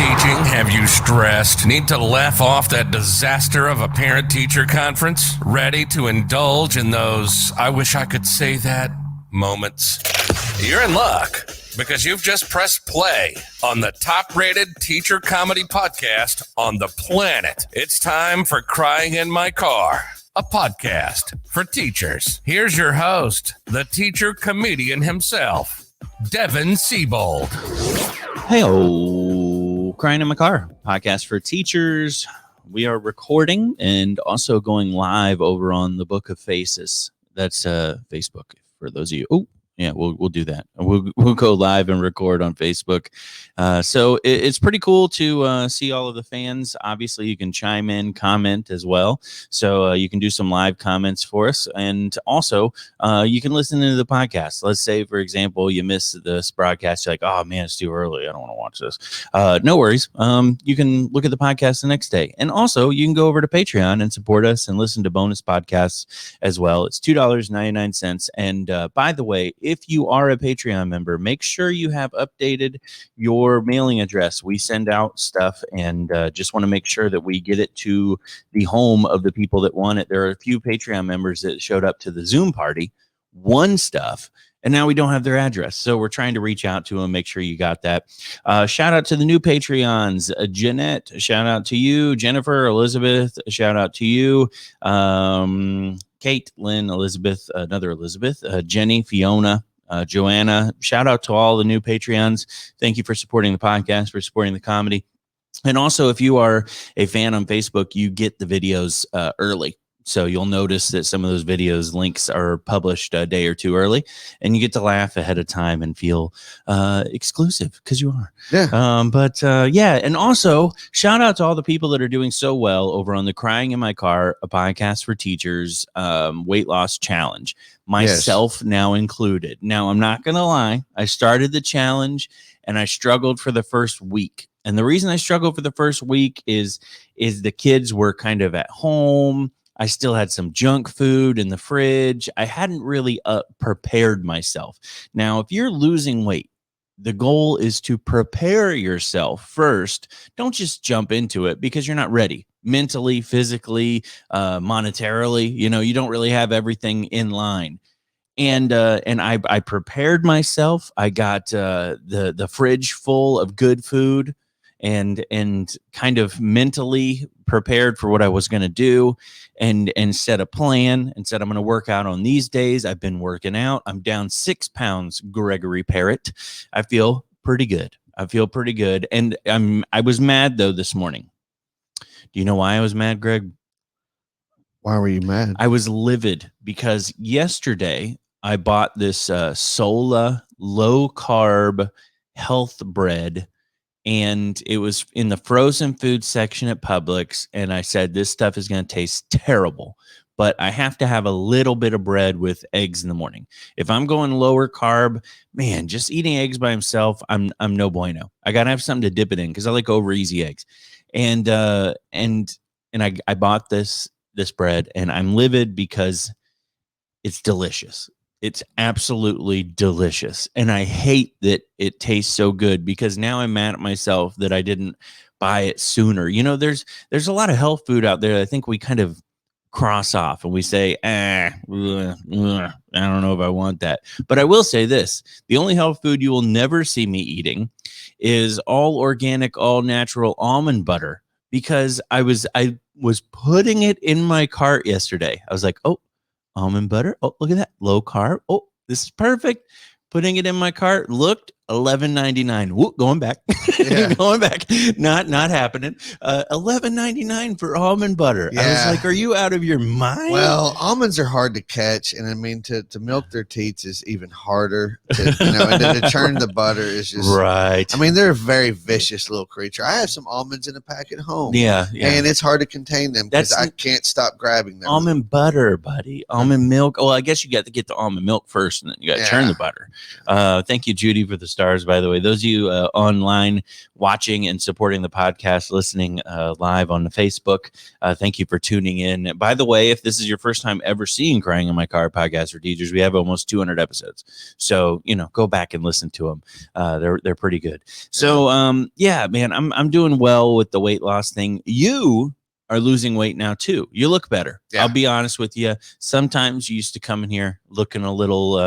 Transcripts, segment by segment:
teaching have you stressed? Need to laugh off that disaster of a parent-teacher conference? Ready to indulge in those I wish I could say that moments? You're in luck, because you've just pressed play on the top-rated teacher comedy podcast on the planet. It's time for Crying in My Car, a podcast for teachers. Here's your host, the teacher comedian himself, Devin Seabold. Hey-o, Crying in My Car, podcast for teachers. We are recording and also going live over on the Book of Faces. That's Facebook for those of you. Oh, yeah, we'll do that. We'll go live and record on Facebook. So it's pretty cool to see all of the fans. Obviously, you can chime in, comment as well. So you can do some live comments for us. And also, you can listen to the podcast. Let's say, for example, you miss this broadcast. You're like, oh, man, it's too early. I don't want to watch this. No worries. You can look at the podcast the next day. And also, you can go over to Patreon and support us and listen to bonus podcasts as well. It's $2.99. And by the way, if you are a Patreon member, make sure you have updated your mailing address. We send out stuff and just want to make sure that we get it to the home of the people that want it. There are a few Patreon members that showed up to the Zoom party, won stuff, and now we don't have their address. So we're trying to reach out to them, make sure you got that. Shout out to the new Patreons. Jeanette, shout out to you. Jennifer, Elizabeth, shout out to you. Kate, Lynn, Elizabeth, another Elizabeth, Jenny, Fiona, Joanna. Shout out to all the new Patreons. Thank you for supporting the podcast, for supporting the comedy. And also, if you are a fan on Facebook, you get the videos early. So you'll notice that some of those videos links are published a day or two early, and you get to laugh ahead of time and feel exclusive because you are. Yeah. Yeah. And also shout out to all the people that are doing so well over on the Crying in My Car, a podcast for teachers, weight loss challenge, myself now included. Now, I'm not going to lie. I started the challenge and I struggled for the first week. And the reason I struggled for the first week is the kids were kind of at home. I still had some junk food in the fridge. I hadn't really prepared myself. Now, if you're losing weight, the goal is to prepare yourself first. Don't just jump into it because you're not ready mentally, physically, monetarily. You know, you don't really have everything in line. And I prepared myself. I got the fridge full of good food and kind of mentally prepared for what I was going to do and set a plan and said, I'm going to work out on these days. I've been working out. I'm down 6 pounds, Gregory Parrott. I feel pretty good. And I was mad though this morning. Do you know why I was mad, Greg? Why were you mad? I was livid because yesterday I bought this Sola low carb health bread. And it was in the frozen food section at Publix. And I said, this stuff is going to taste terrible, but I have to have a little bit of bread with eggs in the morning. If I'm going lower carb, man, just eating eggs by himself, I'm no bueno. I got to have something to dip it in because I like over easy eggs. And I bought this bread and I'm livid because it's delicious. It's absolutely delicious. And I hate that it tastes so good because now I'm mad at myself that I didn't buy it sooner. You know, there's a lot of health food out there that I think we kind of cross off and we say, I don't know if I want that. But I will say this, the only health food you will never see me eating is all organic, all natural almond butter because I was putting it in my cart yesterday. I was like, oh, almond butter. Oh, look at that. Low carb. Oh, this is perfect. Putting it in my cart. Looked $11.99. Whoop, going back. Yeah. Going back. Not happening. $11.99 for almond butter. Yeah. I was like, are you out of your mind? Well, almonds are hard to catch, and I mean to milk their teats is even harder. And to churn the butter is just right. I mean, they're a very vicious little creature. I have some almonds in a pack at home. Yeah. And it's hard to contain them because I can't stop grabbing them. Almond butter, buddy. Almond milk. Oh, I guess you got to get the almond milk first, and then you got to churn the butter. Thank you, Judy, for the stars, by the way. Those of you online watching and supporting the podcast, listening live on the Facebook, thank you for tuning in. By the way, if this is your first time ever seeing Crying in My Car podcast for teachers, we have almost 200 episodes. So, go back and listen to them. They're pretty good. So, yeah, man, I'm doing well with the weight loss thing. You are losing weight now too. You look better. Yeah. I'll be honest with you. Sometimes you used to come in here looking a little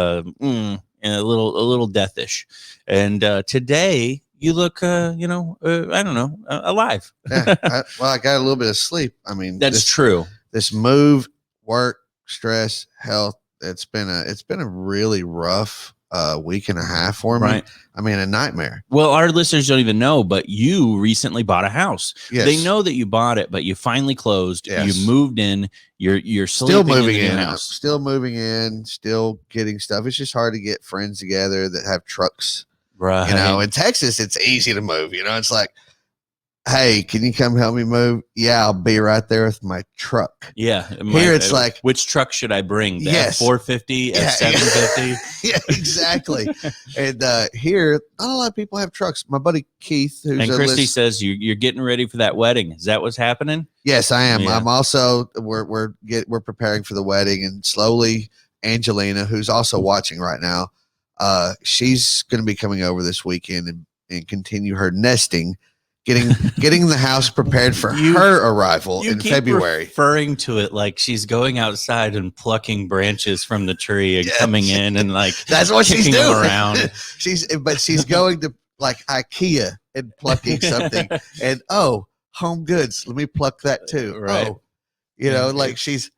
deathish, and today you look, I don't know, alive. Yeah. I got a little bit of sleep. I mean, that's true. This move, work, stress, health. It's been a really rough week and a half for me. Right. I mean, a nightmare. Well, our listeners don't even know, but you recently bought a house. Yes. They know that you bought it, but you finally closed. Yes. You moved in. You're still moving in. House. Still moving in. Still getting stuff. It's just hard to get friends together that have trucks. Right. In Texas, it's easy to move. It's like, hey, can you come help me move? Yeah, I'll be right there with my truck. Yeah. Here it's like, which truck should I bring? The yes. F450, F750? Yeah, exactly. And here, not a lot of people have trucks. My buddy Keith, who's and Christy says you're getting ready for that wedding. Is that what's happening? Yes, I am. Yeah. I'm also we're preparing for the wedding, and slowly Angelina, who's also watching right now, she's going to be coming over this weekend and continue her nesting. Getting the house prepared for her arrival in February. Referring to it like she's going outside and plucking branches from the tree and coming in and like that's what she's doing around. she's going to like IKEA and plucking something and Home Goods. Let me pluck that too. Right. Like she's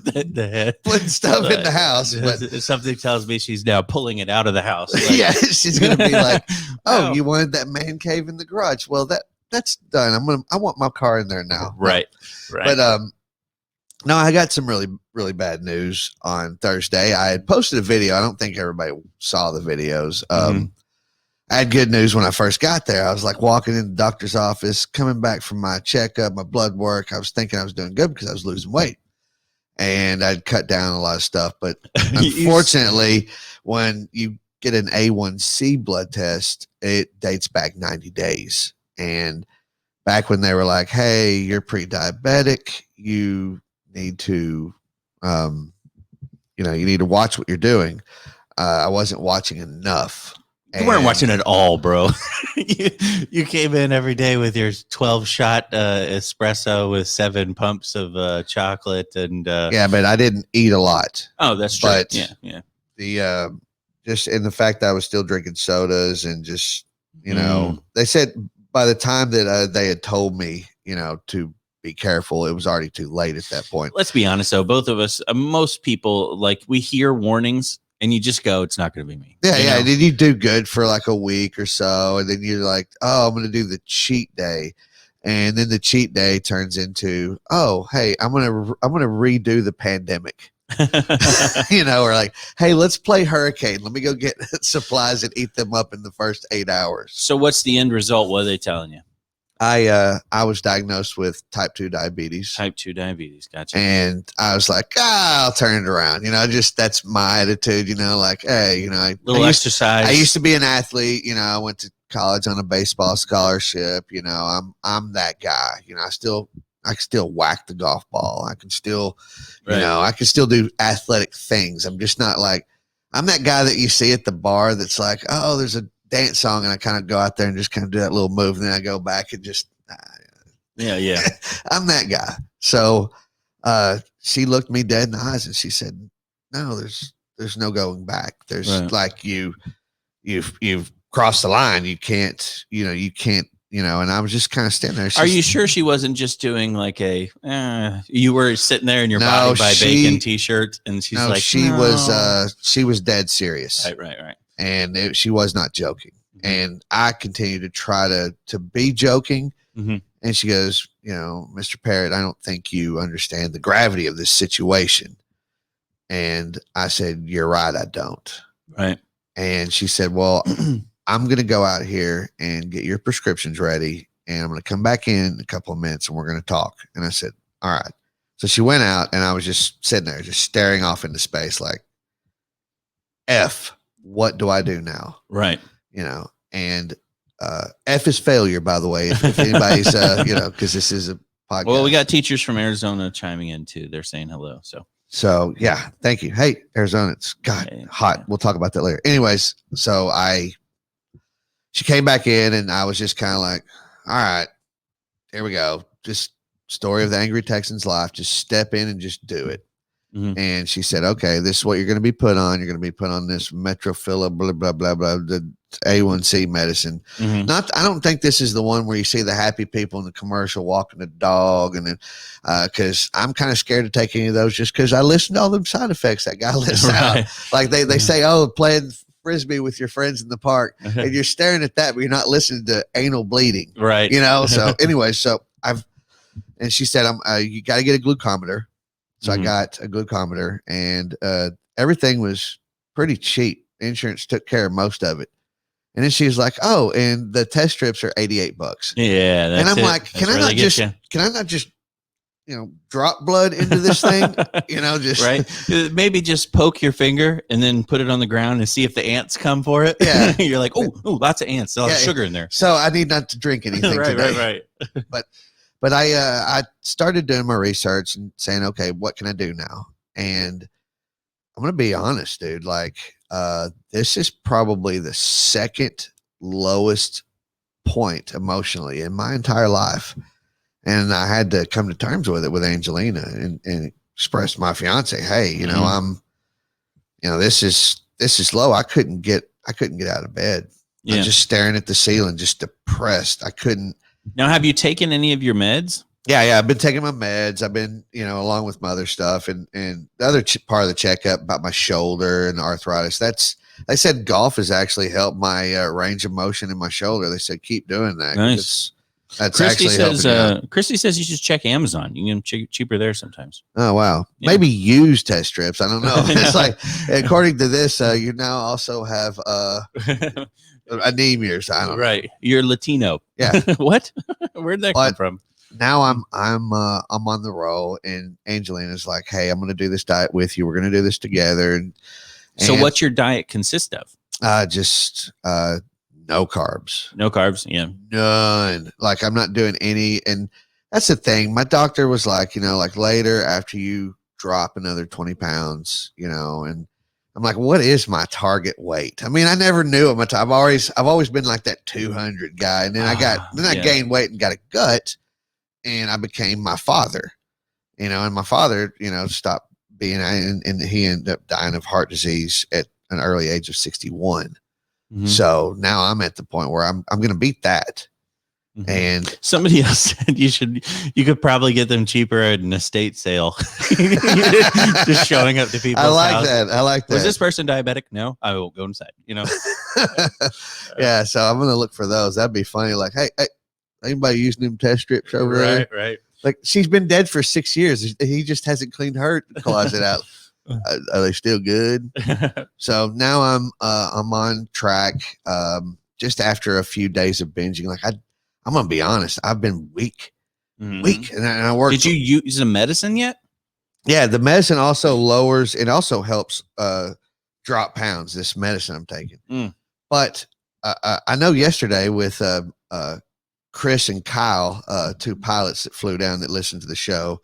the head putting stuff in the house, but something tells me she's now pulling it out of the house. Like, yeah, she's gonna be like, "Oh, you wanted that man cave in the garage? Well, that's done. I want my car in there now." Right. But no, I got some really really bad news on Thursday. I had posted a video. I don't think everybody saw the videos. I had good news when I first got there. I was like walking in the doctor's office, coming back from my checkup, my blood work. I was thinking I was doing good because I was losing weight. And I'd cut down a lot of stuff. But unfortunately, when you get an A1C blood test, it dates back 90 days. And back when they were like, hey, you're pre-diabetic, you need to, you need to watch what you're doing. I wasn't watching enough. You weren't watching at all, bro. you came in every day with your 12-shot espresso with 7 pumps of chocolate and yeah, but I didn't eat a lot. Oh, that's true. But yeah. The just in the fact that I was still drinking sodas and just they said by the time that they had told me to be careful, it was already too late at that point. Let's be honest, though. Both of us, most people, like we hear warnings. And you just go, it's not going to be me. Yeah, yeah. Then you do good for like a week or so. And then you're like, oh, I'm going to do the cheat day. And then the cheat day turns into, oh, hey, I'm going to redo the pandemic. Or like, hey, let's play Hurricane. Let me go get supplies and eat them up in the first 8 hours. So what's the end result? What are they telling you? I was diagnosed with type 2 diabetes. Type 2 diabetes, gotcha. And I was like, I'll turn it around. that's my attitude. Like, hey, exercise. I used to be an athlete. I went to college on a baseball scholarship. I'm that guy. I can still whack the golf ball. I can still, I can still do athletic things. I'm just not like, I'm that guy that you see at the bar that's like, oh, there's a dance song, and I kind of go out there and just kind of do that little move, and then I go back and just yeah I'm that guy. So she looked me dead in the eyes and she said, no, there's no going back. There's like you've crossed the line. You can't and I was just kind of standing there. Are you sure she wasn't just doing like you were sitting there in your body by bacon t-shirt and she's like, she was dead serious. Right. And she was not joking. And I continued to try to be joking. And she goes, Mr. Parrott, I don't think you understand the gravity of this situation. And I said, you're right, I don't. Right. And she said, well, I'm going to go out here and get your prescriptions ready. And I'm going to come back in a couple of minutes and we're going to talk. And I said, all right. So she went out and I was just sitting there, just staring off into space like, F what do I do now? Right. You know, and F is failure, by the way, if anybody's, you know, because this is a podcast. Well, we got teachers from Arizona chiming in too. They're saying hello. So yeah, thank you. Hey, Arizona, it's hot. We'll talk about that later. Anyways, so she came back in and I was just kind of like, all right, here we go. Just story of the angry Texan's life. Just step in and just do it. Mm-hmm. And she said, okay, this is what you're going to be put on. You're going to be put on this Metrofilla, blah, blah, blah, blah, the A1C medicine. Mm-hmm. I don't think this is the one where you see the happy people in the commercial walking the dog. And then, cause I'm kind of scared to take any of those just cause I listened to all the side effects that guy lists out. Like they say, oh, playing Frisbee with your friends in the park and you're staring at that, but you're not listening to anal bleeding. Right. You know? So anyway, and she said, you got to get a glucometer. So I got a glucometer and everything was pretty cheap. Insurance took care of most of it. And then she was like, oh, and the test strips are $88. Yeah. And I'm like, can I not just, you know, drop blood into this thing? You know, just right. Maybe just poke your finger and then put it on the ground and see if the ants come for it. Yeah. You're like, oh, lots of ants. A lot of sugar in there. So I need not to drink anything today. Right. But I started doing my research and saying, okay, what can I do now? And I'm going to be honest, dude. Like, this is probably the second lowest point emotionally in my entire life. And I had to come to terms with it with Angelina and express my fiance, hey, you know, this is low. I couldn't get out of bed. I'm just staring at the ceiling, just depressed. I couldn't. Now, have you taken any of your meds? Yeah. I've been taking my meds. I've been, you know, along with my other stuff and the other part of the checkup about my shoulder and arthritis. They said golf has actually helped my range of motion in my shoulder. They said, keep doing that. Nice. That's Christy actually says, Christy says you should check Amazon. You can get them cheaper there sometimes. Oh, wow. Yeah. Maybe use test strips. I don't know. It's like, according to this, you now also have anemias. I don't know. Right. You're Latino. Yeah. What? Where'd that come from? Now I'm on the roll, and Angelina's like, hey, I'm going to do this diet with you. We're going to do this together. And so what's your diet consist of? Just no carbs. No carbs. Yeah. None. Like I'm not doing any. And that's the thing. My doctor was like, you know, like later after you drop another 20 pounds, you know, and I'm like, what is my target weight? I mean, I never knew what I've always been like that 200 guy. And then I gained weight and got a gut and I became my father, you know, and my father, you know, stopped being, and he ended up dying of heart disease at an early age of 61. Mm-hmm. So now I'm at the point where I'm going to beat that. Mm-hmm. And somebody else said you could probably get them cheaper at an estate sale. Just showing up to people's house. I like that. Was this person diabetic? No, I will go inside, you know? Yeah. So I'm going to look for those. That'd be funny. Like, hey, anybody using them test strips over there? Right. Like she's been dead for 6 years. He just hasn't cleaned her closet out. Are they still good? So now I'm on track. Just after a few days of binging, like I'm gonna be honest, I've been weak, and I work. Did you use the medicine yet? Yeah, the medicine also lowers. It also helps drop pounds. This medicine I'm taking, but I know yesterday with Chris and Kyle, two pilots that flew down that listened to the show.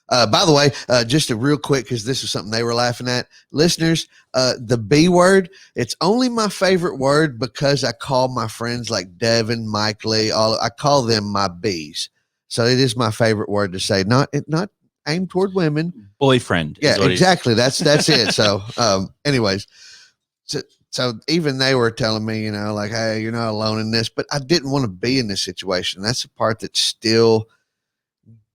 By the way, just a real quick, because this was something they were laughing at. Listeners, the B word, it's only my favorite word because I call my friends like Devin, Mike Lee, I call them my B's. So it is my favorite word to say, not aimed toward women. Boyfriend. Yeah, exactly. That's it. So anyways, so even they were telling me, you know, like, hey, you're not alone in this, but I didn't want to be in this situation. That's the part that's still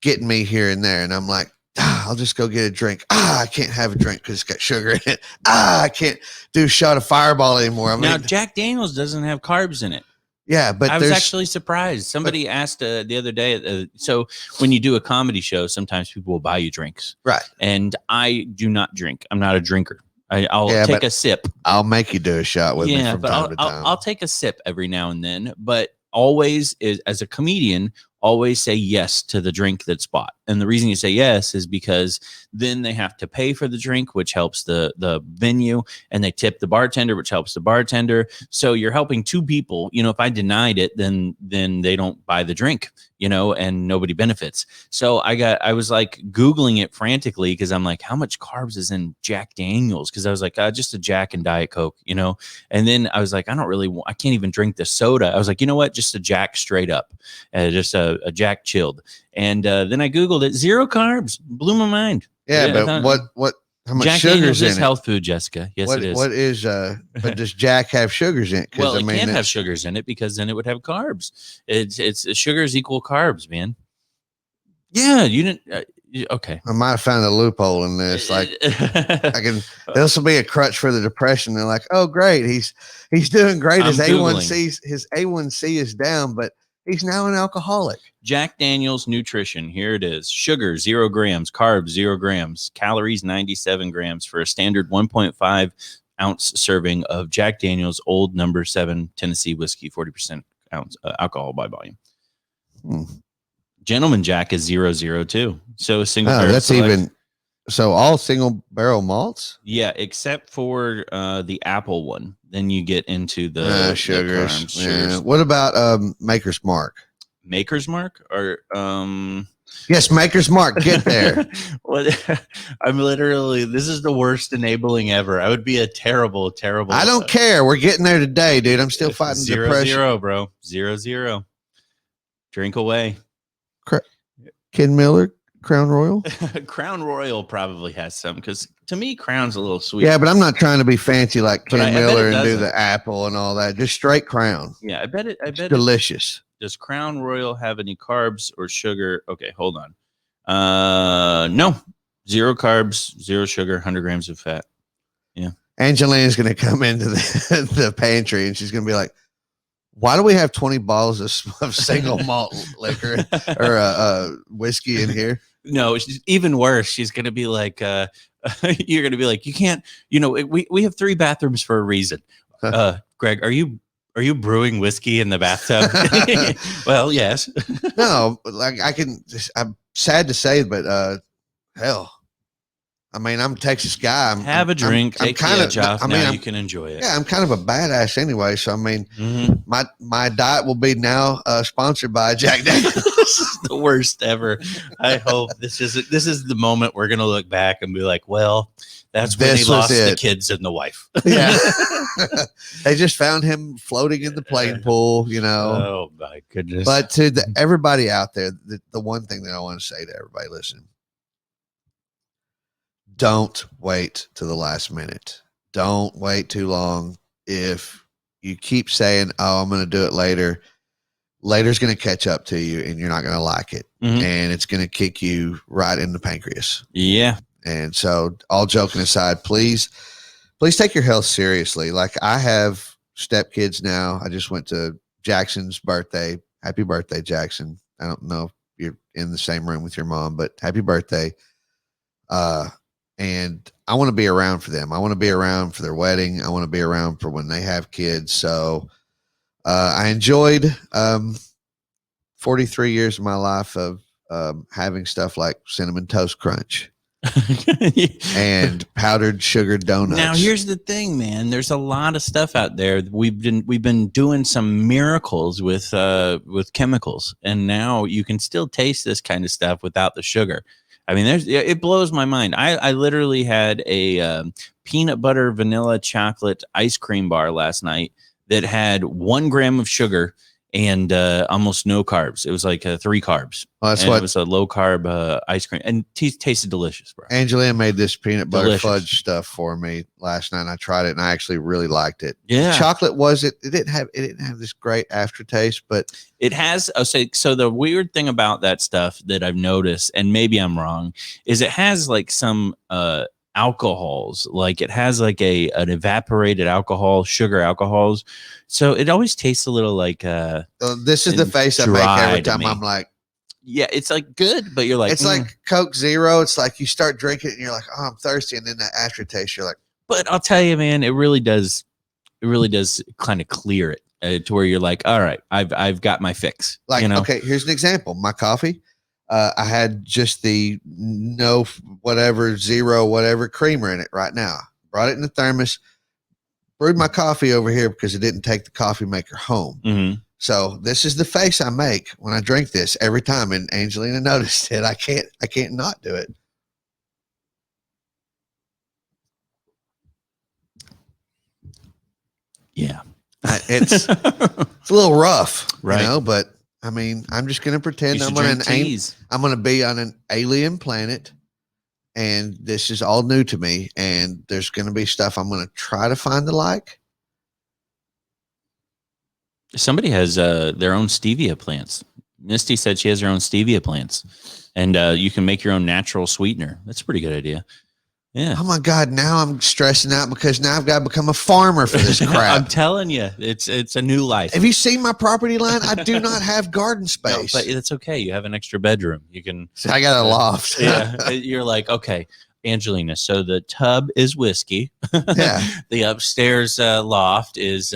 getting me here and there. And I'm like, I'll just go get a drink. I can't have a drink because it's got sugar in it. I can't do a shot of Fireball anymore. Now, Jack Daniels doesn't have carbs in it. Yeah, but I was actually surprised. Somebody asked the other day. So when you do a comedy show, sometimes people will buy you drinks. Right. And I do not drink. I'm not a drinker. I'll take a sip. I'll make you do a shot with me from time to time. I'll take a sip every now and then. But always, as a comedian, always say yes to the drink that's bought. And the reason you say yes is because then they have to pay for the drink, which helps the venue, and they tip the bartender, which helps the bartender. So you're helping two people. You know, if I denied it, then they don't buy the drink, you know, and nobody benefits. So I was like Googling it frantically because I'm like, how much carbs is in Jack Daniels? Because I was like, just a Jack and Diet Coke, you know. And then I was like, I can't even drink the soda. I was like, you know what, just a Jack straight up, just a Jack chilled. And then I Googled it, 0 carbs, blew my mind. Yeah, but what how much Jack sugar's Daniels in is it? health food, Jessica. Yes, What, it is. What is but does Jack have sugars in it? Well, it can't have sugars in it because then it would have carbs. It's sugars equal carbs, man. Yeah, you didn't. Okay, I might have found a loophole in this. Like, this will be a crutch for the depression. They're like, oh, great, he's doing great. His A1C is down, but he's now an alcoholic. Jack Daniels nutrition. Here it is. Sugar, 0 grams. Carbs, 0 grams. Calories, 97 grams for a standard 1.5 ounce serving of Jack Daniels Old No. 7 Tennessee whiskey, 40% ounce alcohol by volume. Gentleman Jack is 002. So a single barrel. That's select. Even so all single barrel malts? Yeah, except for the apple one. Then you get into the sugars. Sugars. What about Maker's Mark? Maker's Mark or yes, Maker's Mark. Get there. I'm literally, this is the worst enabling ever. I would be a terrible. I don't care. We're getting there today, dude. I'm still fighting depression. 0, bro. 0. Drink away. Ken Miller, Crown Royal. Crown Royal probably has some because to me, Crown's a little sweet. Yeah, but I'm not trying to be fancy like Ken Miller and do the apple and all that. Just straight Crown. Yeah, I bet it's delicious. Does Crown Royal have any carbs or sugar? Okay, hold on. No, 0 carbs, 0 sugar, 100 grams of fat. Yeah. Angelina's going to come into the pantry and she's going to be like, why do we have 20 bottles of single malt liquor or whiskey in here? No, even worse. She's going to be like, you're going to be like, you can't, you know, we have 3 bathrooms for a reason. Greg, are you brewing whiskey in the bathtub? Well, yes. No, like I'm sad to say, but hell, I mean, I'm a Texas guy. Have a drink. Take the edge off. Now you can enjoy it. Yeah, I'm kind of a badass anyway. So I mean, my diet will be now sponsored by Jack Daniels. The worst ever. I hope this is the moment we're gonna look back and be like, well, that's when he lost the kids and the wife. Yeah, they just found him floating in the plane pool. You know. Oh my goodness. But to everybody out there, the one thing that I want to say to everybody listening. Don't wait to the last minute. Don't wait too long. If you keep saying, oh, I'm going to do it later, later's going to catch up to you and you're not going to like it. And it's going to kick you right in the pancreas. Yeah. And so all joking aside, please take your health seriously. Like I have stepkids now. I just went to Jackson's birthday. Happy birthday, Jackson. I don't know if you're in the same room with your mom, but happy birthday. And I want to be around for them. I want to be around for their wedding. I want to be around for when they have kids. So I enjoyed 43 years of my life of having stuff like Cinnamon Toast Crunch and powdered sugar donuts. Now, here's the thing, man. There's a lot of stuff out there. We've been doing some miracles with chemicals, and now you can still taste this kind of stuff without the sugar. I mean, it blows my mind. I literally had a peanut butter vanilla chocolate ice cream bar last night that had 1 gram of sugar and almost no carbs. It was like 3 carbs. Well, it was a low carb ice cream, and tasted delicious, bro. Angelina made this peanut butter fudge stuff for me last night. And I tried it, and I actually really liked it. Yeah, chocolate it didn't have this great aftertaste, but it has. So the weird thing about that stuff that I've noticed, and maybe I'm wrong, is it has like some alcohols, like it has like an evaporated alcohol, sugar alcohols. So it always tastes a little like this is the face I make every time I'm like, yeah, it's like good, but you're like, it's like Coke Zero. It's like you start drinking it and you're like, oh, I'm thirsty, and then that aftertaste, you're like, but I'll tell you, man, it really does kind of clear it. to where you're like, all right, I've got my fix. Like, you know? okay, here's an example. My coffee, I had just the no whatever, zero whatever creamer in it right now. Brought it in the thermos, brewed my coffee over here because it didn't take the coffee maker home. Mm-hmm. So this is the face I make when I drink this every time. And Angelina noticed it. I can't not do it. Yeah. It's a little rough, right? You know, but I mean, I'm just going to pretend I'm going to be on an alien planet, and this is all new to me. And there's going to be stuff I'm going to try to find the like. Somebody has their own stevia plants. Misty said she has her own stevia plants, and you can make your own natural sweetener. That's a pretty good idea. Yeah. Oh my God! Now I'm stressing out because now I've got to become a farmer for this crap. I'm telling you, it's a new life. Have you seen my property line? I do not have garden space. No, but it's okay. You have an extra bedroom. You can. So I got a loft. Yeah. You're like, okay, Angelina. So the tub is whiskey. Yeah. The upstairs loft is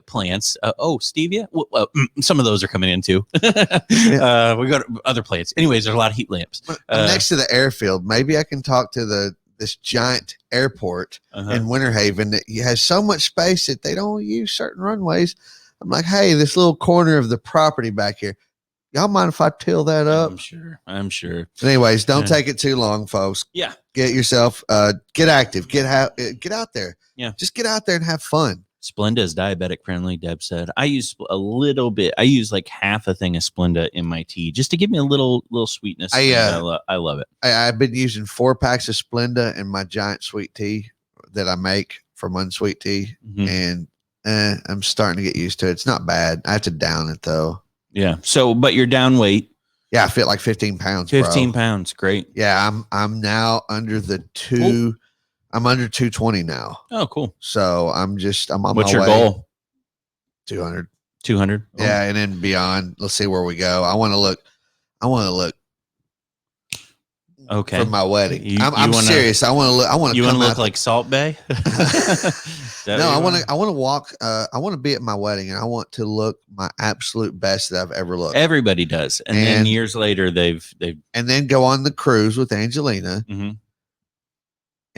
plants. Stevia. Well, some of those are coming in too. We got other plants. Anyways, there's a lot of heat lamps. I'm next to the airfield. Maybe I can talk to this giant airport in Winter Haven that has so much space that they don't use certain runways. I'm like, hey, this little corner of the property back here, y'all mind if I till that up? I'm sure. But anyways, don't take it too long, folks. Yeah. Get yourself, get active, get out there. Yeah. Just get out there and have fun. Splenda is diabetic friendly, Deb said. I use a little bit. I use like half a thing of Splenda in my tea just to give me a little sweetness. I love it. I've been using 4 packs of Splenda in my giant sweet tea that I make from Unsweet Tea, and I'm starting to get used to it. It's not bad. I have to down it though. Yeah. So, but you're down weight. Yeah, I fit like 15 pounds. 15 pounds. Great. Yeah, I'm now under the two. Ooh. I'm under 220 now. Oh, cool. So I'm on What's my way. What's your goal? 200. 200. Oh. Yeah, and then beyond. Let's see where we go. I want to look. Okay. For my wedding. I'm serious. I want to look. You want to look like Salt Bay? No, I want to walk. I want to be at my wedding, and I want to look my absolute best that I've ever looked. Everybody does, and then years later, they've and then go on the cruise with Angelina,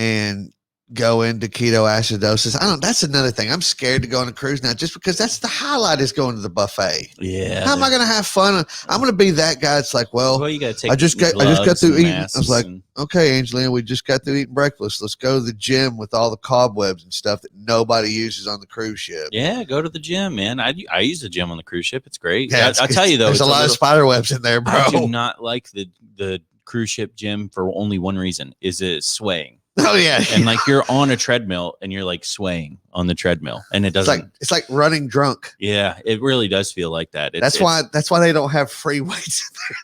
and go into ketoacidosis. That's another thing. I'm scared to go on a cruise now, just because that's the highlight is going to the buffet. Yeah. How am I going to have fun? I'm going to be that guy. It's like, well you got to take. I just got through eating. I was like, okay, Angelina, we just got through eating breakfast. Let's go to the gym with all the cobwebs and stuff that nobody uses on the cruise ship. Yeah, go to the gym, man. I use the gym on the cruise ship. It's great. Yeah, I'll tell you though, there's a lot of spider webs in there, bro. I do not like the cruise ship gym for only one reason: is it swaying. Oh yeah, and like you're on a treadmill and you're like swaying on the treadmill, and it doesn't. It's like running drunk. Yeah, it really does feel like that. That's why they don't have free weights in there.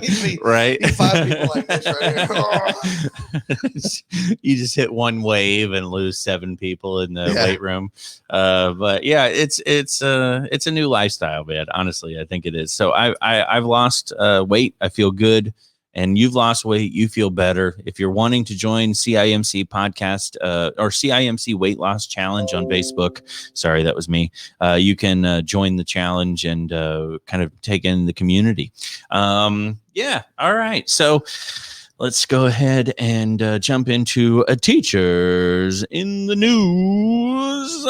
You'd be right. 5 people like this right here. You just hit one wave and lose 7 people in the weight room. But yeah, it's a new lifestyle, man. Honestly, I think it is. So I've lost weight. I feel good. And you've lost weight, you feel better. If you're wanting to join CIMC podcast or CIMC weight loss challenge on Facebook, sorry, that was me. You can join the challenge and kind of take in the community. Yeah. All right. So let's go ahead and jump into Teachers in the News.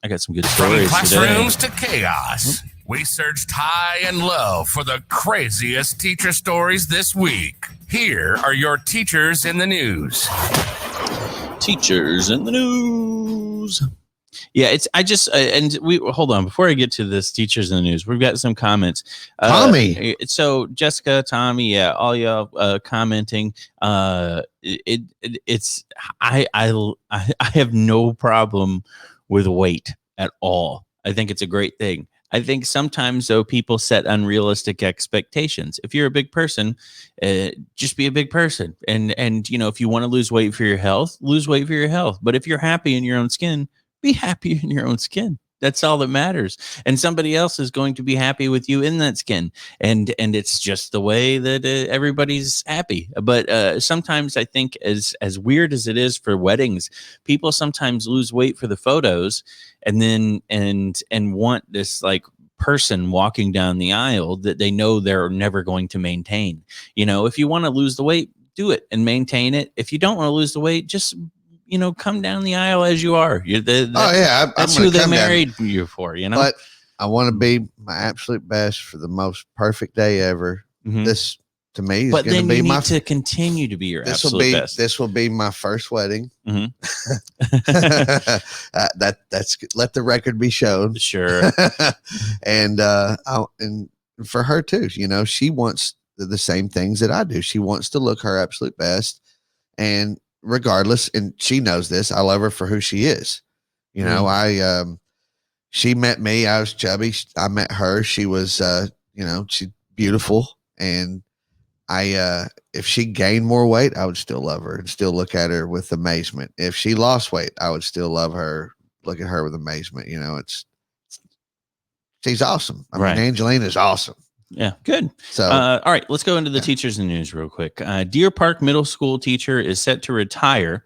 I got some good stories. From classrooms to chaos. We searched high and low for the craziest teacher stories this week. Here are your Teachers in the News. Teachers in the News. Yeah, hold on. Before I get to this Teachers in the News, we've got some comments. Tommy. So Jessica, Tommy, yeah, all y'all commenting. I have no problem with weight at all. I think it's a great thing. I think sometimes, though, people set unrealistic expectations. If you're a big person, just be a big person. And if you want to lose weight for your health, lose weight for your health. But if you're happy in your own skin, be happy in your own skin. That's all that matters. And somebody else is going to be happy with you in that skin. And it's just the way that everybody's happy. But sometimes I think as weird as it is for weddings, people sometimes lose weight for the photos and then and want this like person walking down the aisle that they know they're never going to maintain. You know, if you want to lose the weight, do it and maintain it. If you don't want to lose the weight, just come down the aisle as you are. That's who they married you for, But I want to be my absolute best for the most perfect day ever. Mhm. This to me is But going then to be you my. need to continue to be your absolute best. This will be my first wedding. Mhm. That's let the record be shown. Sure. And for her too, she wants the same things that I do. She wants to look her absolute best, and regardless, and she knows this, I love her for who she is. She met me, I was chubby. I met her, she was she's beautiful, and if she gained more weight, I would still love her and still look at her with amazement. If she lost weight, I would still love her, look at her with amazement. She's awesome. I mean, Angelina is awesome. Yeah, good. So, all right, let's go into the teachers and news real quick. Deer Park Middle School teacher is set to retire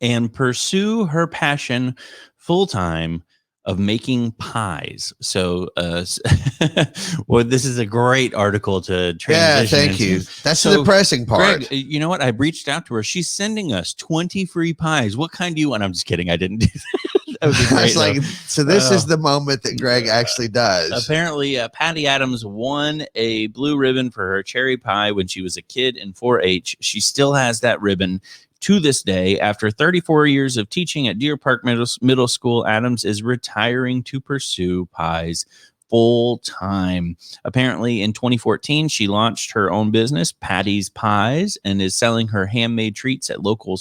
and pursue her passion full-time of making pies. So, well, this is a great article to transition. Yeah, thank you. That's the depressing part. Greg, you know what? I reached out to her. She's sending us 20 free pies. What kind do you want? I'm just kidding. I didn't do that. That would be great. So this is the moment that Greg actually does. Apparently, Patty Adams won a blue ribbon for her cherry pie when she was a kid in 4-H. She still has that ribbon to this day. After 34 years of teaching at Deer Park Middle School, Adams is retiring to pursue pies full time. Apparently, in 2014, she launched her own business, Patty's Pies, and is selling her handmade treats at local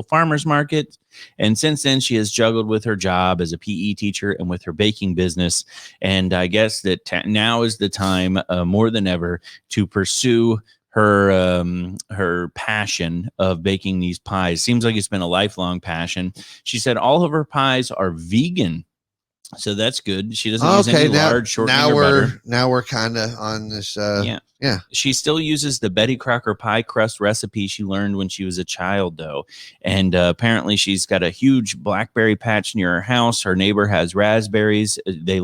farmers markets. And since then, she has juggled with her job as a PE teacher and with her baking business. And I guess that now is the time, more than ever, to pursue her passion of baking these pies. Seems like it's been a lifelong passion. She said all of her pies are vegan, so that's good. She doesn't use any large shortening or butter. Now we're kind of on this. Yeah. She still uses the Betty Crocker pie crust recipe she learned when she was a child, though. And apparently she's got a huge blackberry patch near her house. Her neighbor has raspberries. He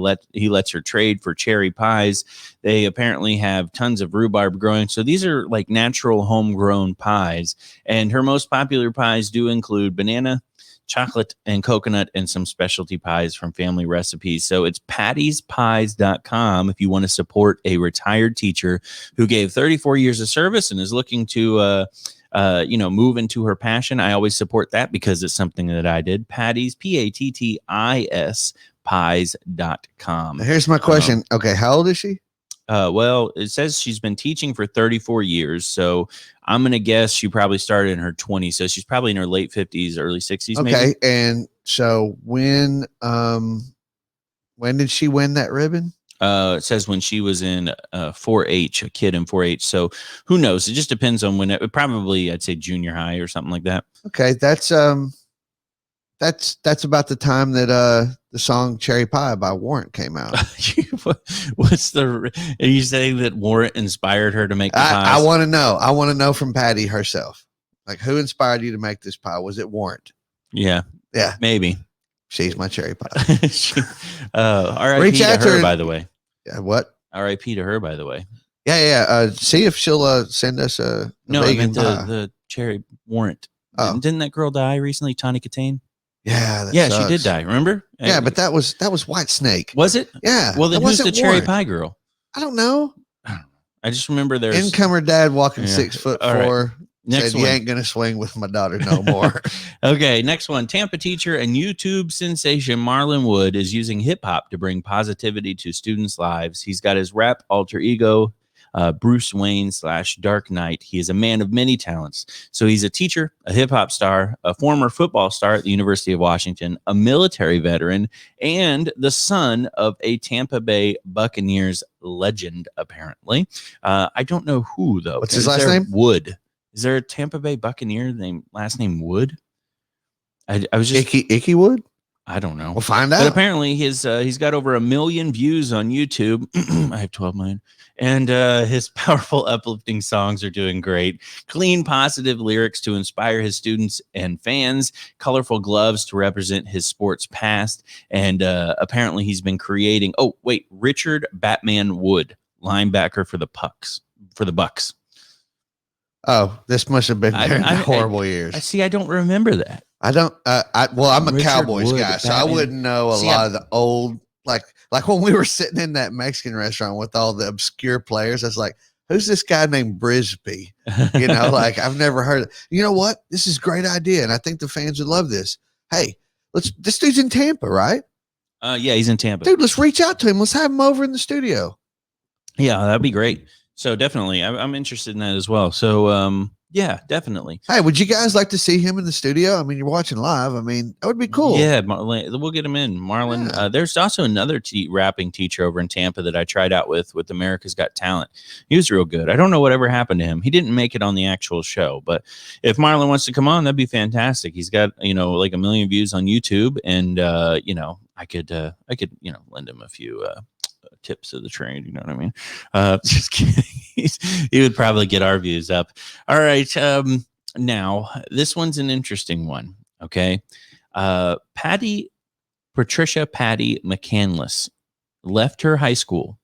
lets her trade for cherry pies. They apparently have tons of rhubarb growing. So these are like natural homegrown pies. And her most popular pies do include banana, chocolate, and coconut, and some specialty pies from family recipes. So it's pattyspies.com if you want to support a retired teacher who gave 34 years of service and is looking to move into her passion. I always support that because it's something that I did. Patty's, Pattis pies.com. Here's my question. Okay, how old is she? Well, it says she's been teaching for 34 years. So I'm going to guess she probably started in her 20s. So she's probably in her late 50s, early 60s. Okay. Maybe. And so when did she win that ribbon? It says when she was in 4-H, a kid in 4-H. So who knows? It just depends on when probably I'd say junior high or something like that. Okay. That's about the time that the song Cherry Pie by Warrant came out. Are you saying that Warrant inspired her to make the pies? I want to know. I want to know from Patty herself. Like, who inspired you to make this pie? Was it Warrant? Yeah. Yeah. Maybe. She's my cherry pie. R.I.P. to her, by the way. What? R.I.P. to her, by the way. Yeah. See if she'll send us a vegan pie. The cherry Warrant. Oh. Didn't that girl die recently, Tawny Katane? Yeah, she did die. Remember? Yeah, but that was White Snake. Was it? Yeah. Well, then who's the cherry pie girl? I don't know. I just remember there's incomer dad walking 6'4". Right. Next said, you ain't gonna swing with my daughter no more. Okay, next one. Tampa teacher and YouTube sensation Marlon Wood is using hip hop to bring positivity to students' lives. He's got his rap alter ego, Bruce Wayne / Dark Knight. He is a man of many talents. So he's a teacher, a hip hop star, a former football star at the University of Washington, a military veteran, and the son of a Tampa Bay Buccaneers legend, apparently. I don't know who, though. What's his last name? Wood. Is there a Tampa Bay Buccaneer last name Wood? I was just Icky Wood? I don't know. We'll find But out. apparently he's got over 1 million views on YouTube. I have 12 million. And his powerful, uplifting songs are doing great. Clean, positive lyrics to inspire his students and fans. Colorful gloves to represent his sports past. And apparently he's been creating. Oh, wait. Richard Batman Wood, linebacker for the Bucks. Oh, this must have been during the horrible years. I see. I don't remember that. I don't. I'm a Richard Cowboys Wood, guy, so I Batman. wouldn't know a lot of the old, like when we were sitting in that Mexican restaurant with all the obscure players. I was like, "Who's this guy named Brisby?" You know, like I've never heard of. You know what? This is a great idea, and I think the fans would love this. Hey, this dude's in Tampa, right? Yeah, he's in Tampa. Dude, let's reach out to him. Let's have him over in the studio. Yeah, that'd be great. So definitely, I'm interested in that as well. So yeah, definitely. Hey, would you guys like to see him in the studio? I mean, you're watching live. I mean, that would be cool. Yeah, we'll get him in. Marlon, Yeah. there's also another rapping teacher over in Tampa that I tried out with America's Got Talent. He was real good. I don't know whatever happened to him. He didn't make it on the actual show, but if Marlon wants to come on, that'd be fantastic. He's got, like 1 million views on YouTube, and I could lend him a few tips of the trade, you know what I mean? Just kidding. He would probably get our views up. All right. Now this one's an interesting one. Okay. Patricia Patty McCandless left her high school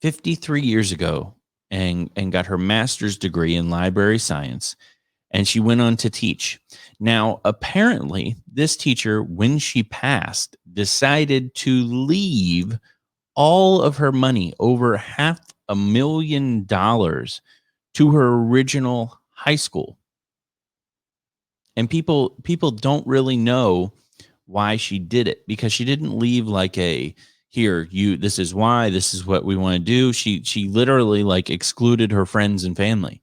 53 years ago and got her master's degree in library science. And she went on to teach. Now, apparently this teacher, when she passed, decided to leave all of her money, over $500,000, to her original high school. And people don't really know why she did it, because she didn't leave like this is why, this is what we want to do. She literally like excluded her friends and family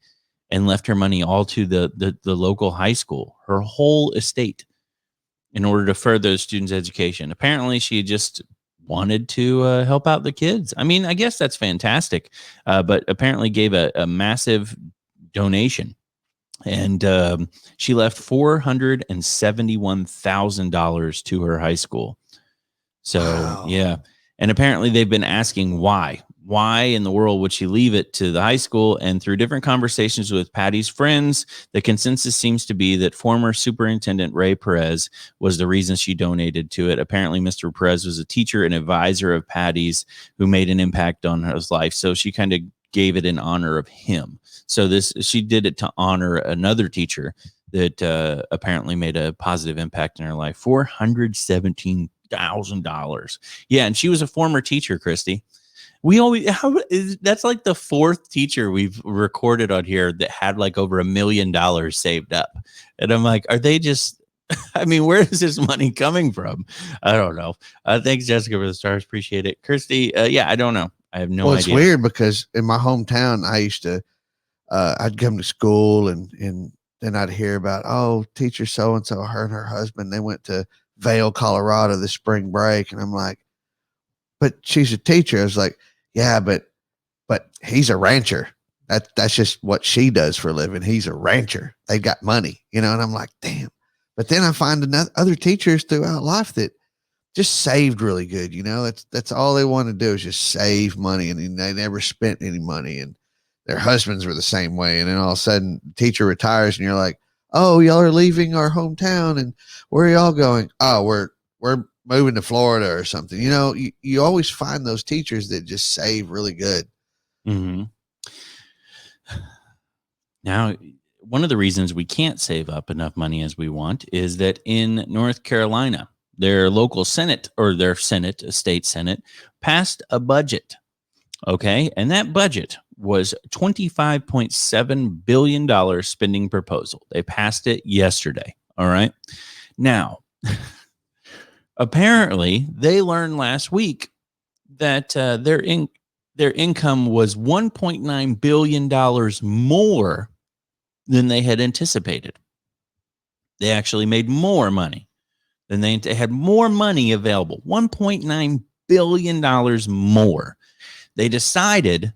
and left her money all to the local high school, her whole estate, in order to further the students' education. Apparently she just wanted to help out the kids. I mean, I guess that's fantastic, but apparently gave a massive donation, and she left $471,000 to her high school. So Wow. Yeah, and apparently they've been asking why in the world would she leave it to the high school? And through different conversations with Patty's friends, the consensus seems to be that former Superintendent Ray Perez was the reason she donated to it. Apparently, Mr. Perez was a teacher and advisor of Patty's who made an impact on his life. So she kind of gave it in honor of him. So she did it to honor another teacher that apparently made a positive impact in her life. $417,000. Yeah, and she was a former teacher, Christy. That's like the fourth teacher we've recorded on here that had like over $1 million saved up. And I'm like, are they just, I mean, where is this money coming from? I don't know. Thanks, Jessica, for the stars. Appreciate it. Kirsty, yeah, I don't know. I have no idea. It's weird because in my hometown, I used to, I'd come to school and then I'd hear about, oh, teacher so-and-so, her and her husband, they went to Vail, Colorado this spring break. And I'm like, but she's a teacher. I was like, yeah, but he's a rancher. That's just what she does for a living. He's a rancher. They got money, and I'm like, damn. But then I find other teachers throughout life that just saved really good. That's all they want to do is just save money, and they never spent any money. And their husbands were the same way. And then all of a sudden, the teacher retires, and you're like, oh, y'all are leaving our hometown, and where are y'all going? Oh, we're moving to Florida or something. You always find those teachers that just save really good. Mm-hmm. Now, one of the reasons we can't save up enough money as we want is that in North Carolina, their local Senate, or their Senate, a state Senate, passed a budget. Okay. And that budget was $25.7 billion spending proposal. They passed it yesterday. All right. Now, apparently, they learned last week that their income was $1.9 billion more than they had anticipated. They actually made more money than they had more money available. $1.9 billion more. They decided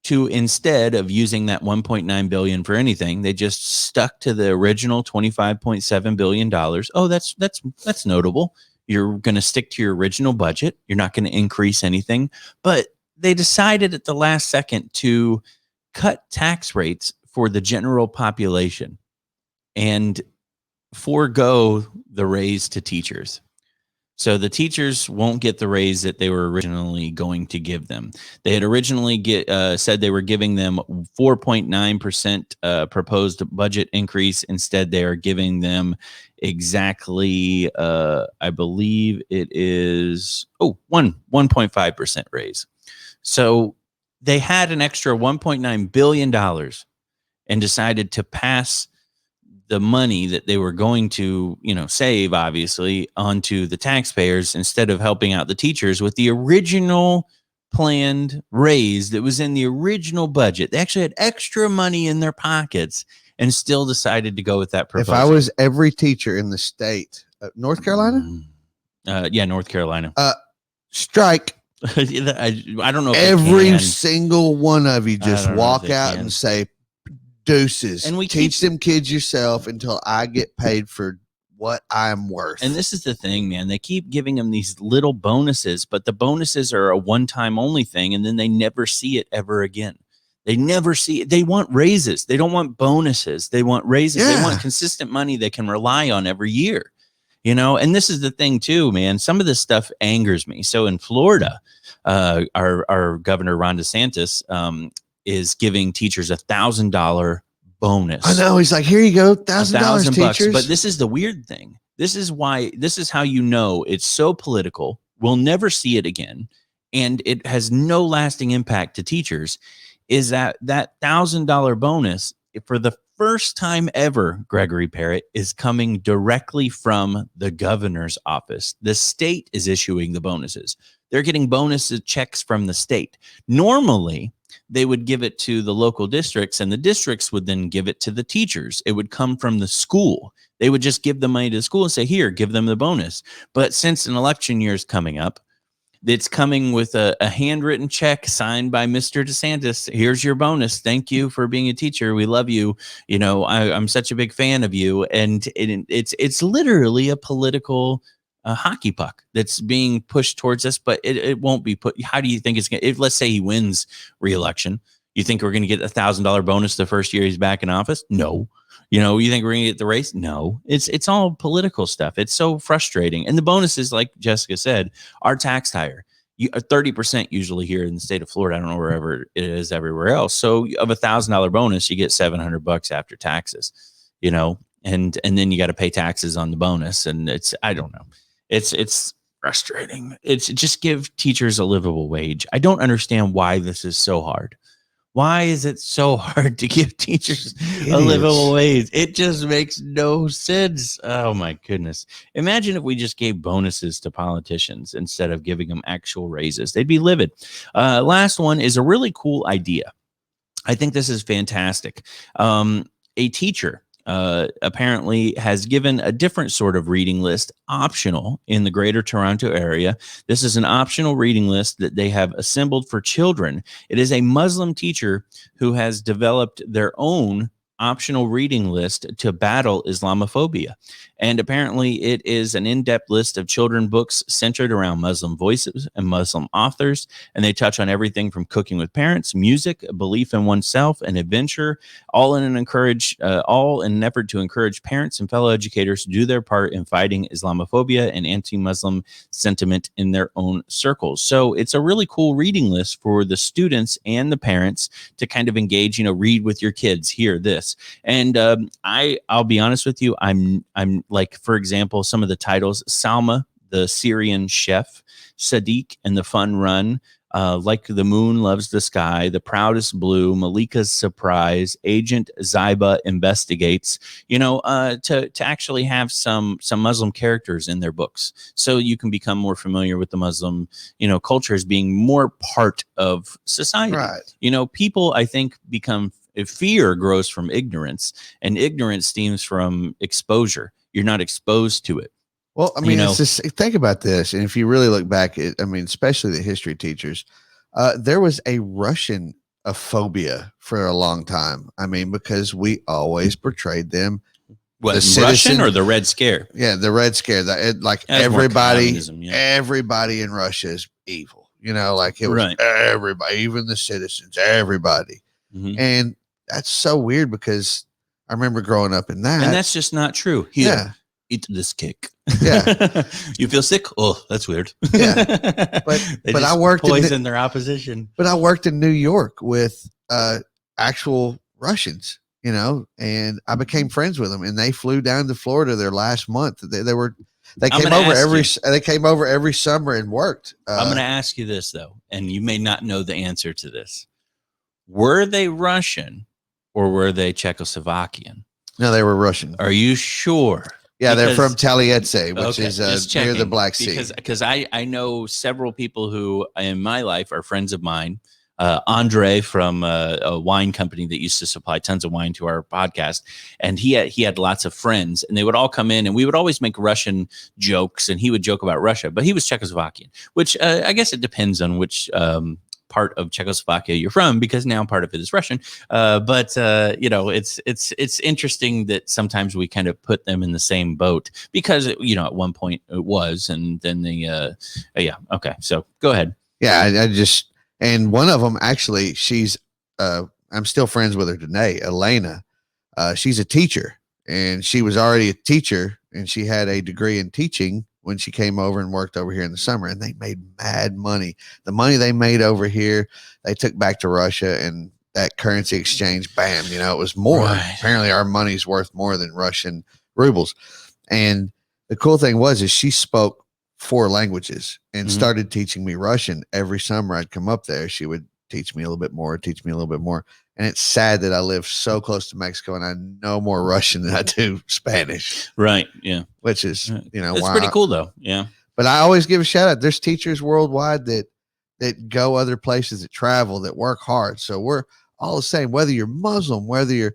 to, instead of using that $1.9 billion for anything, they just stuck to the original $25.7 billion. Oh, that's notable. You're going to stick to your original budget. You're not going to increase anything. But they decided at the last second to cut tax rates for the general population and forego the raise to teachers. So the teachers won't get the raise that they were originally going to give them. They had originally said they were giving them 4.9% proposed budget increase. Instead, they are giving them exactly, I believe it is 1.5% raise. So they had an extra $1.9 billion and decided to pass the money that they were going to, save, obviously, onto the taxpayers instead of helping out the teachers with the original planned raise that was in the original budget. They actually had extra money in their pockets and still decided to go with that proposal. If I was every teacher in the state, North Carolina? North Carolina. Strike. I don't know if every single one of you just walk out and say, deuces, and we teach them kids yourself until I get paid for what I'm worth. And this is the thing, man. They keep giving them these little bonuses, but the bonuses are a one-time only thing, and then they never see it ever again. They never see it. They want raises. They don't want bonuses. They want raises. Yeah. They want consistent money they can rely on every year. And this is the thing too, man. Some of this stuff angers me. So in Florida, our governor, Ron DeSantis, is giving teachers $1,000 bonus. I know. He's like, here you go, $1,000 teachers. But this is the weird thing. This is how it's so political. We'll never see it again. And it has no lasting impact to teachers, is that $1,000 bonus for the first time ever, Gregory Parrott, is coming directly from the governor's office. The state is issuing the bonuses. They're getting bonuses checks from the state. Normally, they would give it to the local districts, and the districts would then give it to the teachers. It would come from the school. They would just give the money to the school and say, here, give them the bonus. But since an election year is coming up, it's coming with a handwritten check signed by Mr. DeSantis. Here's your bonus. Thank you for being a teacher. We love you. I'm such a big fan of you. And it's literally a political hockey puck that's being pushed towards us, but it won't be put. How do you think it's going to, let's say he wins re-election, you think we're going to get $1,000 bonus the first year he's back in office? No. You think we're going to get the race? No. It's all political stuff. It's so frustrating. And the bonuses, like Jessica said, are taxed higher. 30% usually here in the state of Florida. I don't know wherever it is everywhere else. So of $1,000 bonus, you get $700 after taxes, and then you got to pay taxes on the bonus. And I don't know. It's frustrating. It's just give teachers a livable wage. I don't understand why this is so hard. Why is it so hard to give teachers a livable wage? It just makes no sense. Oh my goodness. Imagine if we just gave bonuses to politicians instead of giving them actual raises. They'd be livid. Last one is a really cool idea. I think this is fantastic. A teacher apparently has given a different sort of reading list optional in the Greater Toronto area. This is an optional reading list that they have assembled for children. It is a Muslim teacher who has developed their own optional reading list to battle Islamophobia. And apparently it is an in-depth list of children books centered around Muslim voices and Muslim authors. And they touch on everything from cooking with parents, music, belief in oneself, and adventure, all in an effort to encourage parents and fellow educators to do their part in fighting Islamophobia and anti-Muslim sentiment in their own circles. So it's a really cool reading list for the students and the parents to kind of engage, read with your kids, hear this. And I'll be honest with you, I'm like, for example, some of the titles: Salma, the Syrian chef; Sadiq and the Fun Run; Like the Moon Loves the Sky; The Proudest Blue; Malika's Surprise; Agent Zyba Investigates. To actually have some Muslim characters in their books, so you can become more familiar with the Muslim, culture as being more part of society. Right. People, I think, fear grows from ignorance, and ignorance stems from exposure. You're not exposed to it. Well, I mean, it's just, think about this. And if you really look back at, especially the history teachers, there was a Russian phobia for a long time. Because we always portrayed them What, the Russian citizen or the Red Scare? Yeah, the Red Scare. Like That's more everybody, communism, yeah. everybody in Russia is evil. You know, like it was Right. everybody, even the citizens, everybody. Mhm. And that's so weird because I remember growing up in that. And that's just not true. Here, Yeah. eat this cake. Yeah. You feel sick? Oh, that's weird. Yeah. They But I just worked poison their opposition. But I worked in New York with actual Russians, you know, and I became friends with them. And they flew down to Florida their last month. They came over every summer and worked. I'm going to ask you this though, and you may not know the answer to this. Were they Russian or were they Czechoslovakian? No, they were Russian. Are you sure? Yeah, they're from Taliesin, which is near the Black Sea. Because I know several people who in my life are friends of mine. Andre from a wine company that used to supply tons of wine to our podcast, and he had lots of friends, and they would all come in, and we would always make Russian jokes, and he would joke about Russia, but he was Czechoslovakian, which I guess it depends on which part of Czechoslovakia you're from, because now part of it is Russian. But you know, it's interesting that sometimes we kind of put them in the same boat because you know at one point it was, and then the yeah. Okay, so go ahead. Yeah, and one of them actually, she's I'm still friends with her today, Elena. She's a teacher, and she was already a teacher, and she had a degree in teaching when she came over and worked over here in the summer, and they made mad money. The money they made over here, they took back to Russia, and that currency exchange, bam, you know, it was more. Right. Apparently our money's worth more than Russian rubles. And the cool thing is she spoke 4 languages and started teaching me Russian. Every summer I'd come up there, she would teach me a little bit more. And it's sad that I live so close to Mexico and I know more Russian than I do Spanish. Right. Yeah. Which is, you know, it's pretty cool though. Yeah. But I always give a shout out. There's teachers worldwide that go other places, that travel, that work hard. So we're all the same, whether you're Muslim, whether you're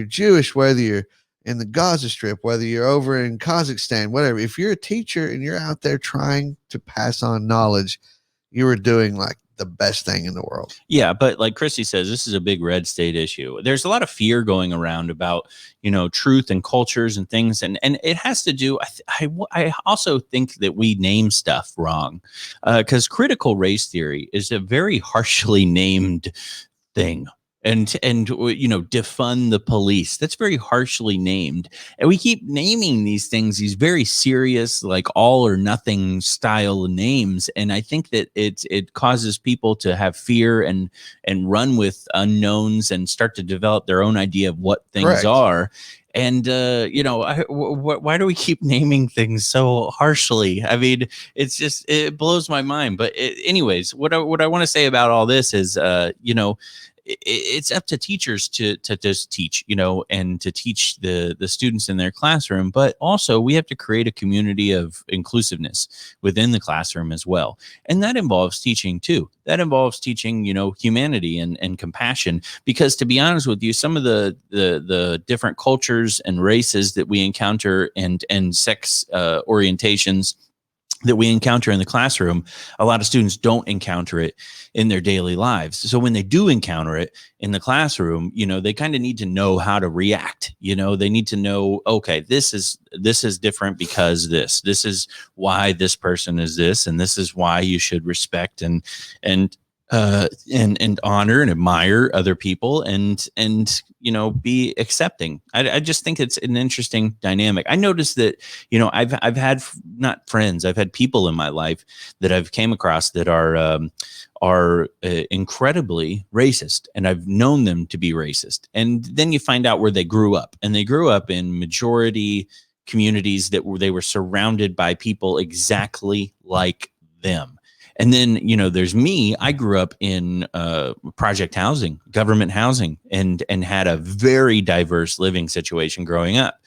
Jewish, whether you're in the Gaza Strip, whether you're over in Kazakhstan, whatever. If you're a teacher and you're out there trying to pass on knowledge, you are doing like the best thing in the world. Yeah, but like Christy says, this is a big red state issue. There's a lot of fear going around about, you know, truth and cultures and things, and it has to do. I also think that we name stuff wrong, because critical race theory is a very harshly named thing. And you know, defund the police, that's very harshly named, and we keep naming these things, these very serious, like all or nothing style names, and I think that it causes people to have fear and run with unknowns and start to develop their own idea of what things are. And you know, why do we keep naming things so harshly? I mean, it blows my mind. But anyways, what I want to say about all this is, you know, it's up to teachers to just teach, you know, and to teach the students in their classroom. But also we have to create a community of inclusiveness within the classroom as well. And that involves teaching too. That involves teaching, you know, humanity and compassion, because to be honest with you, some of the different cultures and races that we encounter and sex orientations that we encounter in the classroom, a lot of students don't encounter it in their daily lives. So when they do encounter it in the classroom, you know, they kind of need to know how to react. You know, they need to know, okay, this is different because this is why this person is this, and this is why you should respect and honor and admire other people and you know, be accepting. I just think it's an interesting dynamic. I noticed that, you know, I've had not friends, I've had people in my life that I've came across that are incredibly racist, and I've known them to be racist. And then you find out where they grew up, and they grew up in majority communities that they were surrounded by people exactly like them. And then, you know, there's me. I grew up in project housing, government housing, and had a very diverse living situation growing up.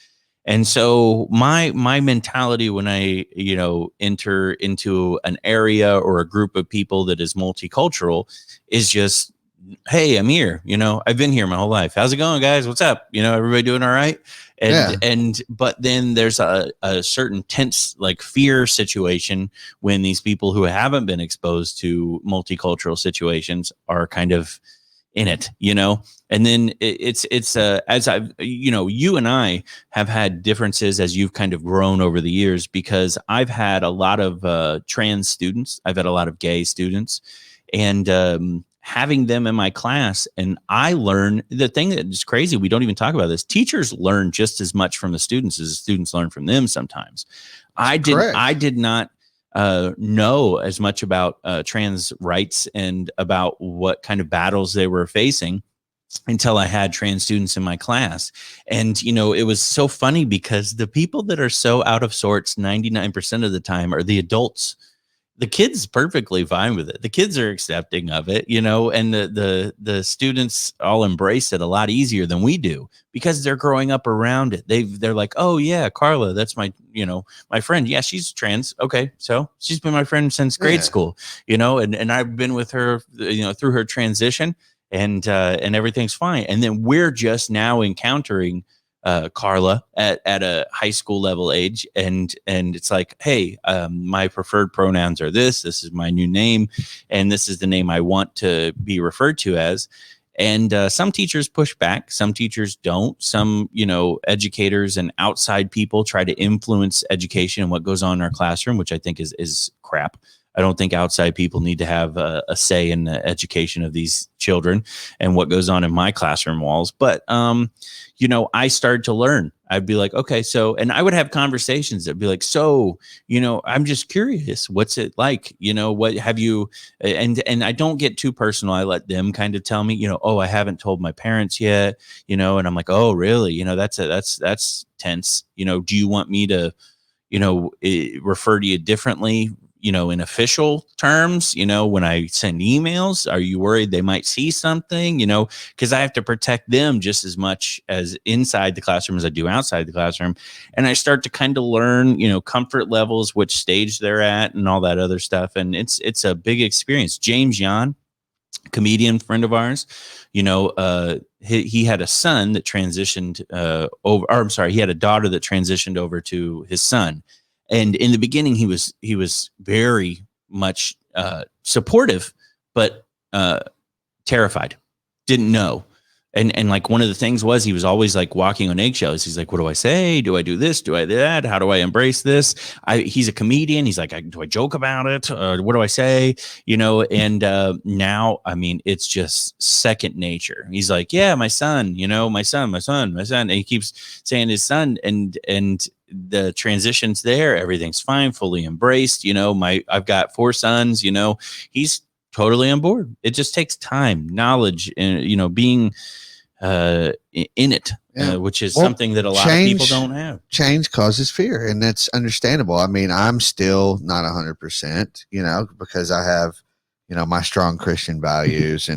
And so my mentality when I, you know, enter into an area or a group of people that is multicultural is just, hey, I'm here. You know, I've been here my whole life. How's it going, guys? What's up? You know, everybody doing all right? But then there's a certain tense, like fear situation when these people who haven't been exposed to multicultural situations are kind of in it, and then it's as I've, you and I have had differences as you've kind of grown over the years, because I've had a lot of trans students. I've had a lot of gay students, and having them in my class, and I learn the thing that is crazy. We don't even talk about this. Teachers learn just as much from the students as the students learn from them. Sometimes I did not know as much about trans rights and about what kind of battles they were facing until I had trans students in my class. And, it was so funny because the people that are so out of sorts 99% of the time are the adults. The kids perfectly fine with it. The kids are accepting of it, and the students all embrace it a lot easier than we do because they're growing up around it. They're like, oh yeah, Carla, that's my friend. Yeah, she's trans. Okay, so she's been my friend since grade school, and I've been with her, through her transition, and everything's fine. And then we're just now encountering Carla at a high school level age, and it's like, hey, my preferred pronouns are this is my new name, and this is the name I want to be referred to as. And some teachers push back, some teachers don't. Some educators and outside people try to influence education and what goes on in our classroom, which I think is crap. I don't think outside people need to have a say in the education of these children and what goes on in my classroom walls. But, I started to learn. I'd be like, okay, so, and I would have conversations that'd be like, so, I'm just curious, what's it like? What have you, and I don't get too personal. I let them kind of tell me, oh, I haven't told my parents yet, and I'm like, oh, really? That's tense. Do you want me to, refer to you differently, in official terms, when I send emails? Are you worried they might see something, because I have to protect them just as much as inside the classroom as I do outside the classroom. And I start to kind of learn, comfort levels, which stage they're at and all that other stuff. And it's a big experience. James Yan, comedian friend of ours, he had a son that transitioned he had a daughter that transitioned over to his son. And in the beginning, he was very much supportive, but terrified, didn't know. And like one of the things was he was always like walking on eggshells. He's like, what do I say? Do I do this? Do I do that? How do I embrace this? He's a comedian. He's like, do I joke about it? What do I say? And now, I mean, it's just second nature. He's like, yeah, my son, my son. And he keeps saying his son, and the transitions there, everything's fine, fully embraced. I've got 4 sons, he's totally on board. It just takes time, knowledge, and, being in it, which is something that a lot of people don't have. Change causes fear, and that's understandable. I mean, I'm still not 100%, because I have, my strong Christian values,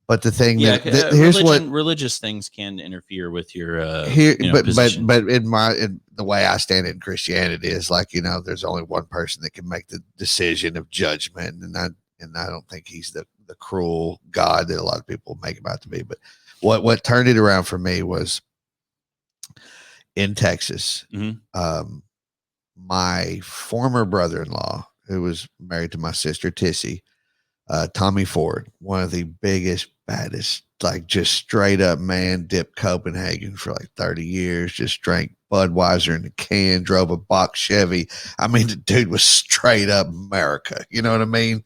but the thing here's religious things can interfere with your but in the way I stand in Christianity is like, there's only one person that can make the decision of judgment, and I don't think he's the cruel God that a lot of people make him out to be. But what turned it around for me was in Texas. Mm-hmm. My former brother-in-law, who was married to my sister Tissy, Tommy Ford, one of the biggest, baddest, like just straight up man, dipped Copenhagen for like 30 years, just drank Budweiser in a can, drove a box Chevy. I mean, the dude was straight up America. You know what I mean?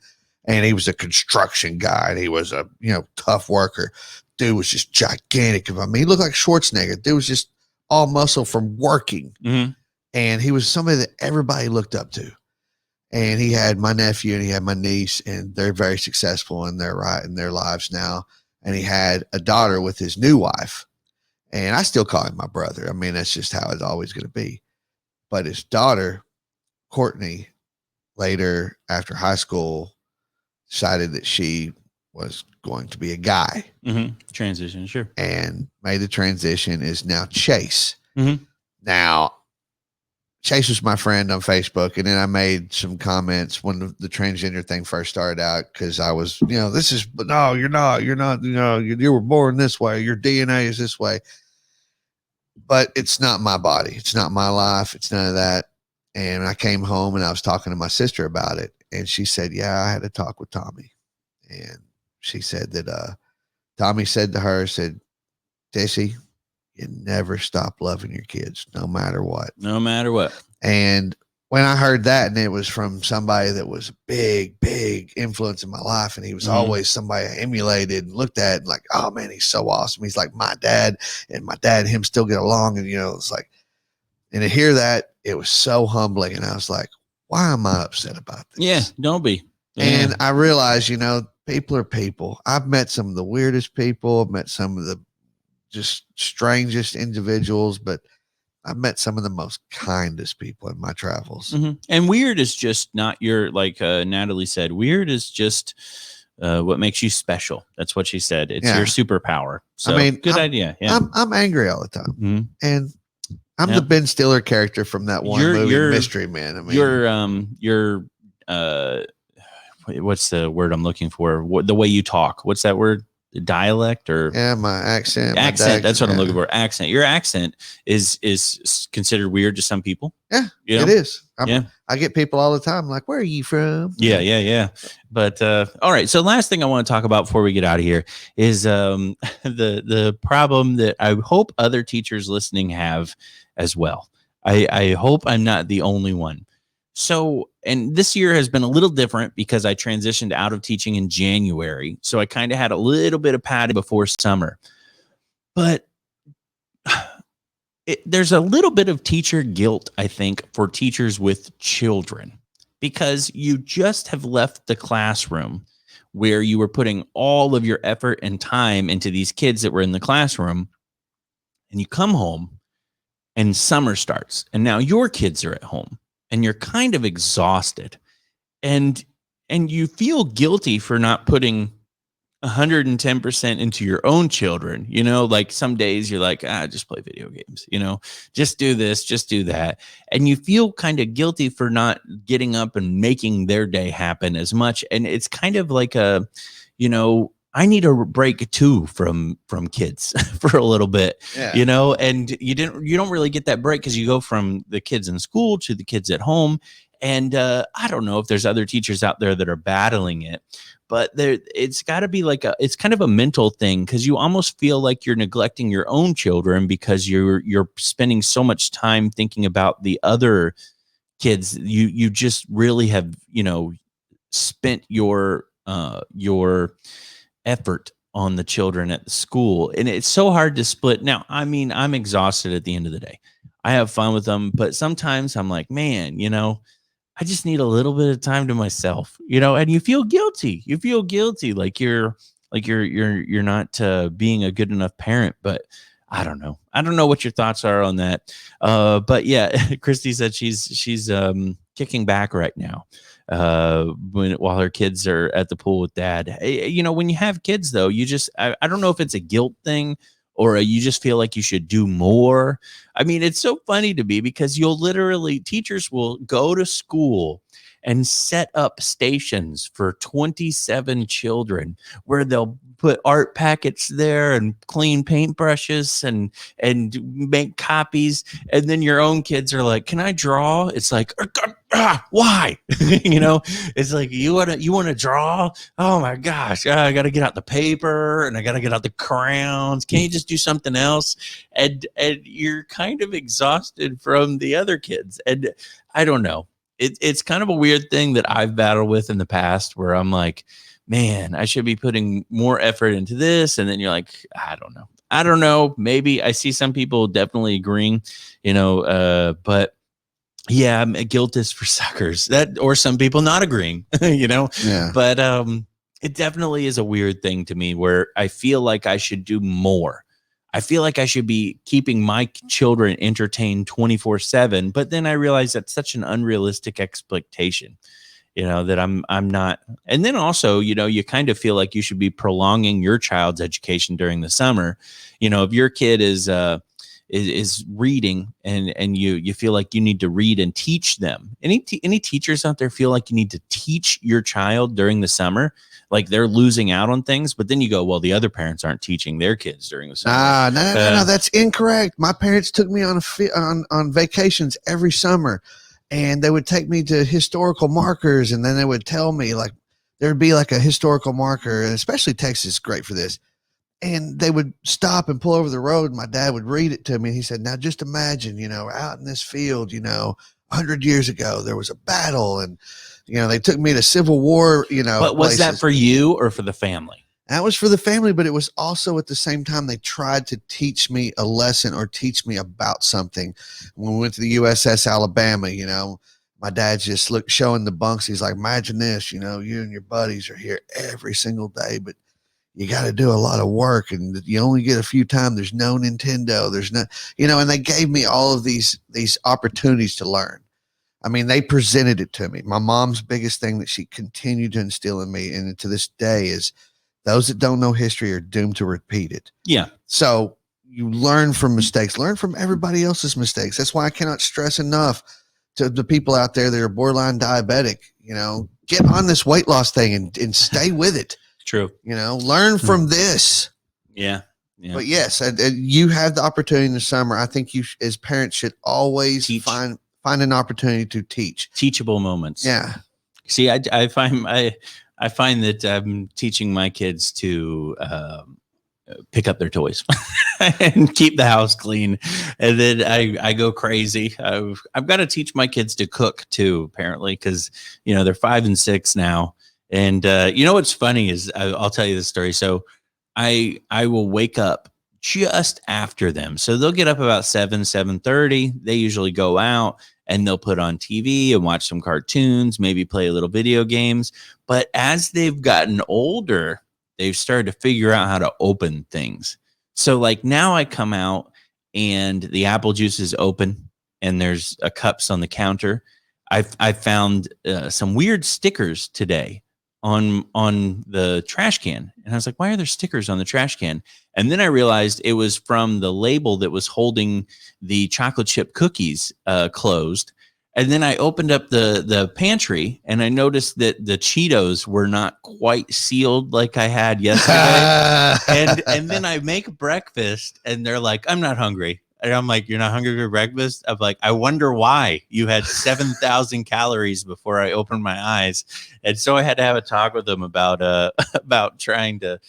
And he was a construction guy, and he was a, tough worker. Dude was just gigantic. I mean, he looked like Schwarzenegger. Dude was just all muscle from working. Mm-hmm. And he was somebody that everybody looked up to. And he had my nephew and he had my niece, and they're very successful in their lives now. And he had a daughter with his new wife. And I still call him my brother. I mean, that's just how it's always going to be. But his daughter, Courtney, later after high school, decided that she was going to be a guy. Mm-hmm. Transition, sure. And made the transition, is now Chase. Mm-hmm. Now, Chase was my friend on Facebook, and then I made some comments when the transgender thing first started out, because I was, no, you're not, you were born this way, your DNA is this way. But it's not my body. It's not my life. It's none of that. And I came home and I was talking to my sister about it, and she said, yeah, I had a talk with Tommy, and she said that Tommy said to her, said, Tessie, you never stop loving your kids, no matter what. No matter what. And when I heard that, and it was from somebody that was a big, big influence in my life, and he was always somebody I emulated and looked at and like, oh man, he's so awesome. He's like my dad, and my dad and him still get along. And, you know, it's like, and to hear that, it was so humbling. And I was like, why am I upset about this? Yeah, don't be. Yeah. And I realized, you know, people are people. I've met some of the weirdest people. I've met some of the just strangest individuals, but I've met some of the most kindest people in my travels. And weird is just not your, like Natalie said, weird is just what makes you special. That's what she said. It's your superpower. So I mean, good idea. Yeah. I'm angry all the time. And I'm the Ben Stiller character from that one movie, Mystery Man. I mean, you're what's the word I'm looking for? The way you talk. What's that word? Dialect or my accent. That's what I'm looking for. Accent. Your accent is considered weird to some people. Yeah, you know? It is. I get people all the time like, where are you from? Yeah. But all right. So last thing I want to talk about before we get out of here is the problem that I hope other teachers listening have as well. I hope I'm not the only one. So, and this year has been a little different because I transitioned out of teaching in January. So I kind of had a little bit of padding before summer. But there's a little bit of teacher guilt, I think, for teachers with children, because you just have left the classroom where you were putting all of your effort and time into these kids that were in the classroom, and you come home and summer starts, and now your kids are at home. And you're kind of exhausted, and you feel guilty for not putting 110% into your own children. You know, like some days you're like, just play video games, you know, just do this, just do that. And you feel kind of guilty for not getting up and making their day happen as much. And it's kind of like a, you know, I need a break too from kids for a little bit, you know, and you don't really get that break because you go from the kids in school to the kids at home. And I don't know if there's other teachers out there that are battling it, but it's got to be like it's kind of a mental thing, because you almost feel like you're neglecting your own children because you're spending so much time thinking about the other kids. You just really have, you know, spent your effort on the children at the school, and it's so hard to split. Now, I mean, I'm exhausted at the end of the day. I have fun with them, but sometimes I'm like, man, you know, I just need a little bit of time to myself, you know, and you feel guilty. You feel guilty, like you're not being a good enough parent. But I don't know. I don't know what your thoughts are on that. But yeah, Christy said she's kicking back right now. While her kids are at the pool with dad. You know, when you have kids though, you just, I don't know if it's a guilt thing or you just feel like you should do more. I mean, it's so funny to me because teachers will go to school and set up stations for 27 children where they'll put art packets there and clean paintbrushes and make copies. And then your own kids are like, can I draw? It's like, why? You know, it's like, you want to draw? Oh my gosh. I got to get out the paper and I got to get out the crayons. Can't you just do something else? And you're kind of exhausted from the other kids. And I don't know. It's kind of a weird thing that I've battled with in the past where I'm like, man, I should be putting more effort into this. And then you're like, I don't know. Maybe I see some people definitely agreeing, you know, but yeah, guilt is for suckers, or some people not agreeing, you know, but it definitely is a weird thing to me where I feel like I should do more. I feel like I should be keeping my children entertained 24/7, but then I realize that's such an unrealistic expectation, you know, that I'm not. And then also, you know, you kind of feel like you should be prolonging your child's education during the summer. You know, if your kid is reading and you feel like you need to read and teach them. Any teachers out there feel like you need to teach your child during the summer? Like they're losing out on things, but then you go, well, the other parents aren't teaching their kids during the summer. No, that's incorrect. My parents took me on vacations every summer, and they would take me to historical markers, and then they would tell me like there'd be like a historical marker, and especially Texas is great for this. And they would stop and pull over the road. And my dad would read it to me. And he said, now just imagine, out in this field, 100 years ago, there was a battle, and, they took me to Civil War, But was that for you or for the family? That was for the family, but it was also at the same time they tried to teach me a lesson or teach me about something. When we went to the USS Alabama, my dad just showing the bunks. He's like, imagine this, you and your buddies are here every single day, but you got to do a lot of work, and you only get a few times. There's no Nintendo. There's no, and they gave me all of these opportunities to learn. I mean, they presented it to me. My mom's biggest thing that she continued to instill in me, and to this day, is those that don't know history are doomed to repeat it. Yeah. So you learn from mistakes, learn from everybody else's mistakes. That's why I cannot stress enough to the people out there that are borderline diabetic, get on this weight loss thing and stay with it. True. Learn from this. Yeah. But yes, you have the opportunity in the summer. I think you, as parents, should always find an opportunity to teach. Teachable moments. Yeah. See, I find that I'm teaching my kids to pick up their toys and keep the house clean. And then I go crazy. I've got to teach my kids to cook too, apparently, because, they're 5 and 6 now. And what's funny is I'll tell you this story. So I will wake up just after them. So they'll get up about 7:30. They usually go out and they'll put on TV and watch some cartoons, maybe play a little video games. But as they've gotten older, they've started to figure out how to open things. So like now I come out and the apple juice is open and there's cups on the counter. I found some weird stickers today on the trash can. And I was like, why are there stickers on the trash can? And then I realized it was from the label that was holding the chocolate chip cookies closed. And then I opened up the pantry and I noticed that the Cheetos were not quite sealed like I had yesterday. and then I make breakfast and they're like, I'm not hungry. And I'm like, you're not hungry for breakfast? I'm like, I wonder why. You had 7,000 calories before I opened my eyes. And so I had to have a talk with them about trying to,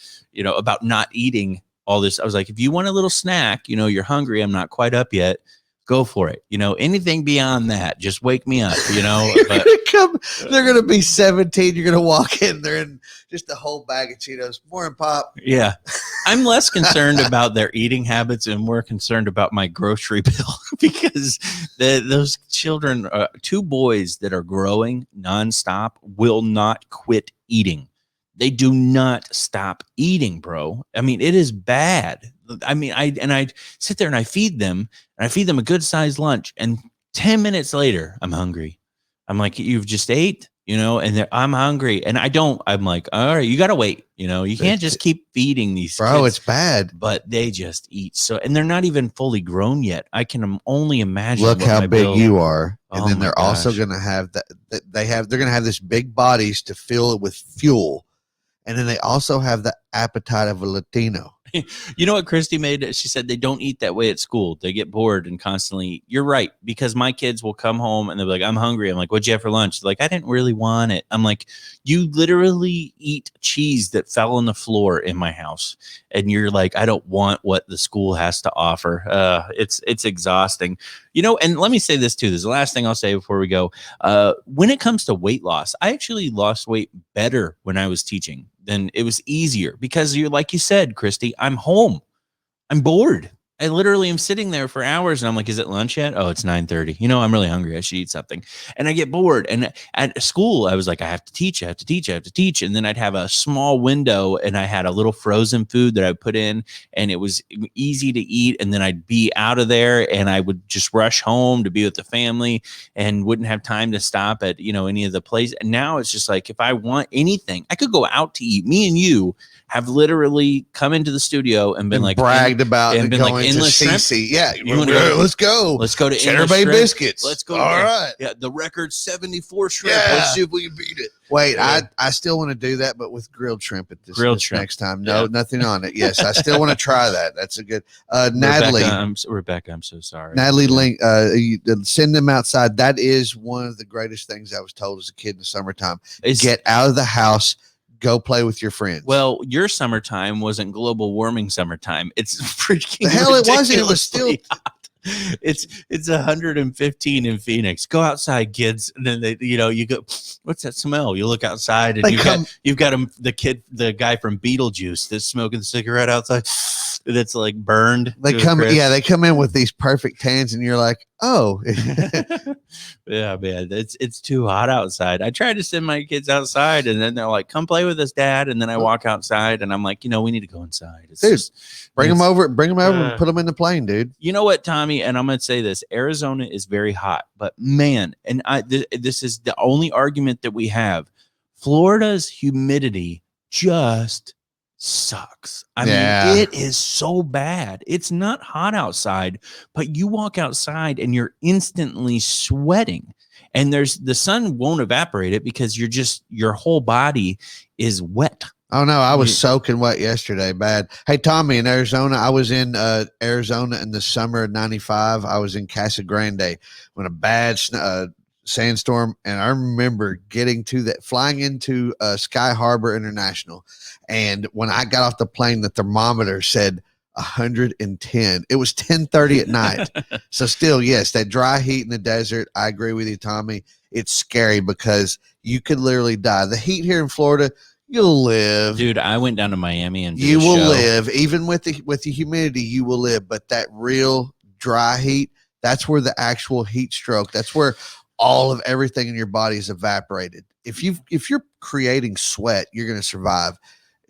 about not eating all this. I was like, if you want a little snack, you're hungry, I'm not quite up yet, go for it. Anything beyond that, just wake me up, But, they're going to be 17. You're going to walk in there and just a whole bag of Cheetos, more and pop. Yeah. I'm less concerned about their eating habits and more concerned about my grocery bill because those children, 2 boys that are growing nonstop, will not quit eating. They do not stop eating, bro. I mean, it is bad. I mean, I sit there and I feed them a good sized lunch. And 10 minutes later, I'm hungry. I'm like, you've just ate, and I'm hungry. And I'm like, all right, you got to wait. You can't just keep feeding these bro. kids, it's bad. but they just eat. So, and they're not even fully grown yet. I can only imagine. Look how big you are. And then they're gosh. also going to have they're going to have this big bodies to fill it with fuel. And then they also have the appetite of a Latino. You know what Christy made? She said they don't eat that way at school. They get bored and constantly eat. You're right, because my kids will come home and they'll be like, I'm hungry. I'm like, what'd you have for lunch? They're like, I didn't really want it. I'm like, you literally eat cheese that fell on the floor in my house. And you're like, I don't want what the school has to offer. It's exhausting. And let me say this too. This is the last thing I'll say before we go. When it comes to weight loss, I actually lost weight better when I was teaching. Then it was easier because you're like you said, Christy, I'm home. I'm bored. I literally am sitting there for hours and I'm like, is it lunch yet? Oh, it's 9:30. I'm really hungry. I should eat something. And I get bored. And at school, I was like, I have to teach. And then I'd have a small window and I had a little frozen food that I put in and it was easy to eat. And then I'd be out of there and I would just rush home to be with the family and wouldn't have time to stop at, any of the places. And now it's just like, if I want anything, I could go out to eat. Me and you have literally come into the studio and been bragged about and been like, endless shrimp. Yeah, let's go. Let's go to Cheddar Bay biscuits. Let's go. All right. Yeah, the record 74 shrimp. Yeah. Let's see if we can beat it. Wait, I still want to do that, but with grilled shrimp at this shrimp next time. No, nothing on it. Yes, I still want to try that. That's a good. Natalie, Natalie, Rebecca, I'm so sorry. Natalie Link, send them outside. That is one of the greatest things I was told as a kid in the summertime. Get out of the house. Go play with your friends. Well, your summertime wasn't global warming summertime. It's freaking the hell it wasn't. It was still hot. It's 115 in Phoenix. Go outside, kids. And then you go, what's that smell? You look outside and you've got the guy from Beetlejuice that's smoking a cigarette outside that's like burned. They come in with these perfect tans and you're like, oh. Yeah, man, it's too hot outside. I tried to send my kids outside and then they're like, come play with us, Dad. And then I walk outside and I'm like, we need to go inside. Bring them over and put them in the plane, dude. You know what, Tommy? And I'm going to say this. Arizona is very hot, but man, and this is the only argument that we have. Florida's humidity just sucks. I mean, it is so bad. It's not hot outside, but you walk outside and you're instantly sweating. And the sun won't evaporate it because your whole body is wet. Oh no, I was soaking wet yesterday. Bad. Hey, Tommy, in Arizona, I was in Arizona in the summer of '95. I was in Casa Grande when a bad sandstorm, and I remember flying into Sky Harbor International, and when I got off the plane, the thermometer said 110. It was 10:30 at night. So still, yes, that dry heat in the desert. I agree with you, Tommy. It's scary because you could literally die. The heat here in Florida. You'll live, dude. I went down to Miami and you will live. Even with the humidity, you will live. But that real dry heat, that's where the actual heat stroke. That's where all of everything in your body is evaporated. If you're creating sweat, you're going to survive.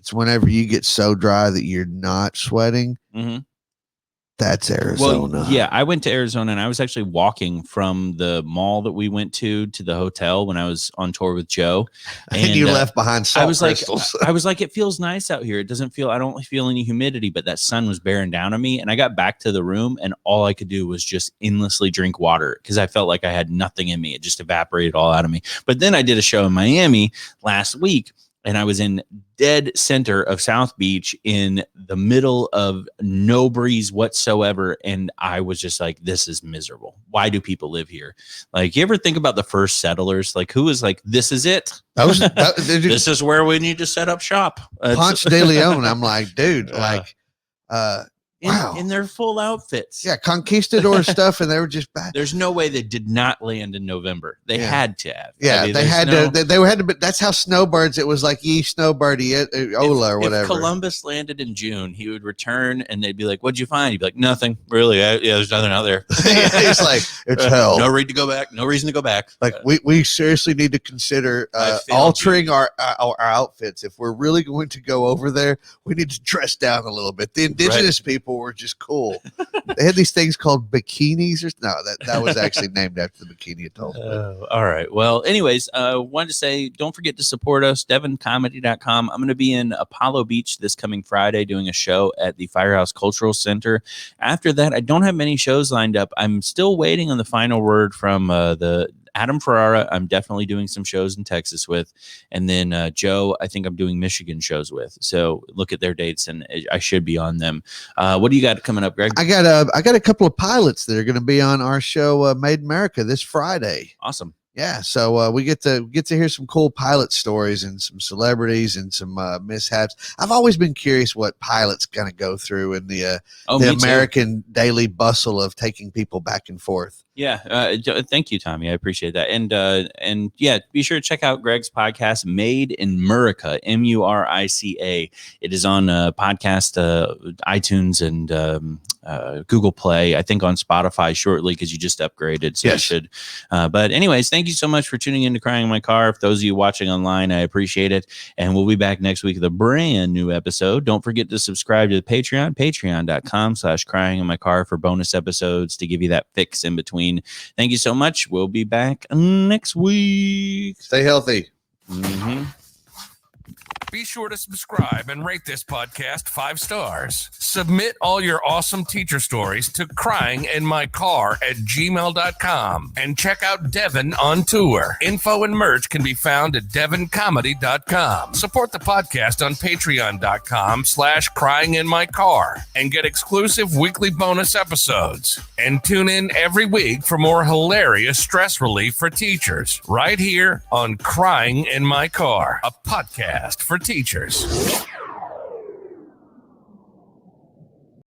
It's whenever you get so dry that you're not sweating. Mm-hmm. That's Arizona. Well, yeah, I went to Arizona and I was actually walking from the mall that we went to the hotel when I was on tour with Joe. And you left behind salt crystals. I was like, it feels nice out here. I don't feel any humidity, but that sun was bearing down on me. And I got back to the room and all I could do was just endlessly drink water because I felt like I had nothing in me. It just evaporated all out of me. But then I did a show in Miami last week. And I was in dead center of South Beach in the middle of no breeze whatsoever. And I was just like, this is miserable. Why do people live here? Like, you ever think about the first settlers? Like, who was like, this is it? This is where we need to set up shop. Ponce de Leon. I'm like, dude, in their full outfits. Yeah, conquistador stuff, and they were just bad. There's no way they did not land in November. They had to have. Yeah, they had to. They had to. But that's how snowbirds. It was like ye snowbirdie Ola or whatever. If Columbus landed in June, he would return, and they'd be like, "What'd you find?" He'd be like, "Nothing, really. There's nothing out there." He's like, "It's hell. No reason to go back. No reason to go back." Like we seriously need to consider altering our outfits if we're really going to go over there. We need to dress down a little bit. The indigenous people were just cool. They had these things called bikinis that was actually named after the bikini atoll. All right. Well, anyways, wanted to say, don't forget to support us, devincomedy.com. I'm going to be in Apollo Beach this coming Friday doing a show at the Firehouse Cultural Center. After that, I don't have many shows lined up. I'm still waiting on the final word from the Adam Ferrara. I'm definitely doing some shows in Texas with, and then Joe, I think I'm doing Michigan shows with. So look at their dates, and I should be on them. What do you got coming up, Greg? I got a couple of pilots that are going to be on our show, Made in America, this Friday. Awesome. Yeah, so we get to hear some cool pilot stories and some celebrities and some mishaps. I've always been curious what pilots kind of go through in the American daily bustle of taking people back and forth. Yeah, thank you, Tommy. I appreciate that. And yeah, be sure to check out Greg's podcast, Made in Murica, Murica. It is on podcast, iTunes, and Google Play. I think on Spotify shortly because you just upgraded. So you should. But anyways, thank you so much for tuning in to Crying in My Car. For those of you watching online, I appreciate it. And we'll be back next week with a brand new episode. Don't forget to subscribe to the Patreon, patreon.com/Crying in My Car for bonus episodes to give you that fix in between. Thank you so much. We'll be back next week. Stay healthy. Mm-hmm. Be sure to subscribe and rate this podcast 5 stars. Submit all your awesome teacher stories to cryinginmycar@gmail.com and check out Devin on tour. Info and merch can be found at devincomedy.com. Support the podcast on patreon.com/cryinginmycar and get exclusive weekly bonus episodes. And tune in every week for more hilarious stress relief for teachers right here on Crying in My Car, a podcast for teachers.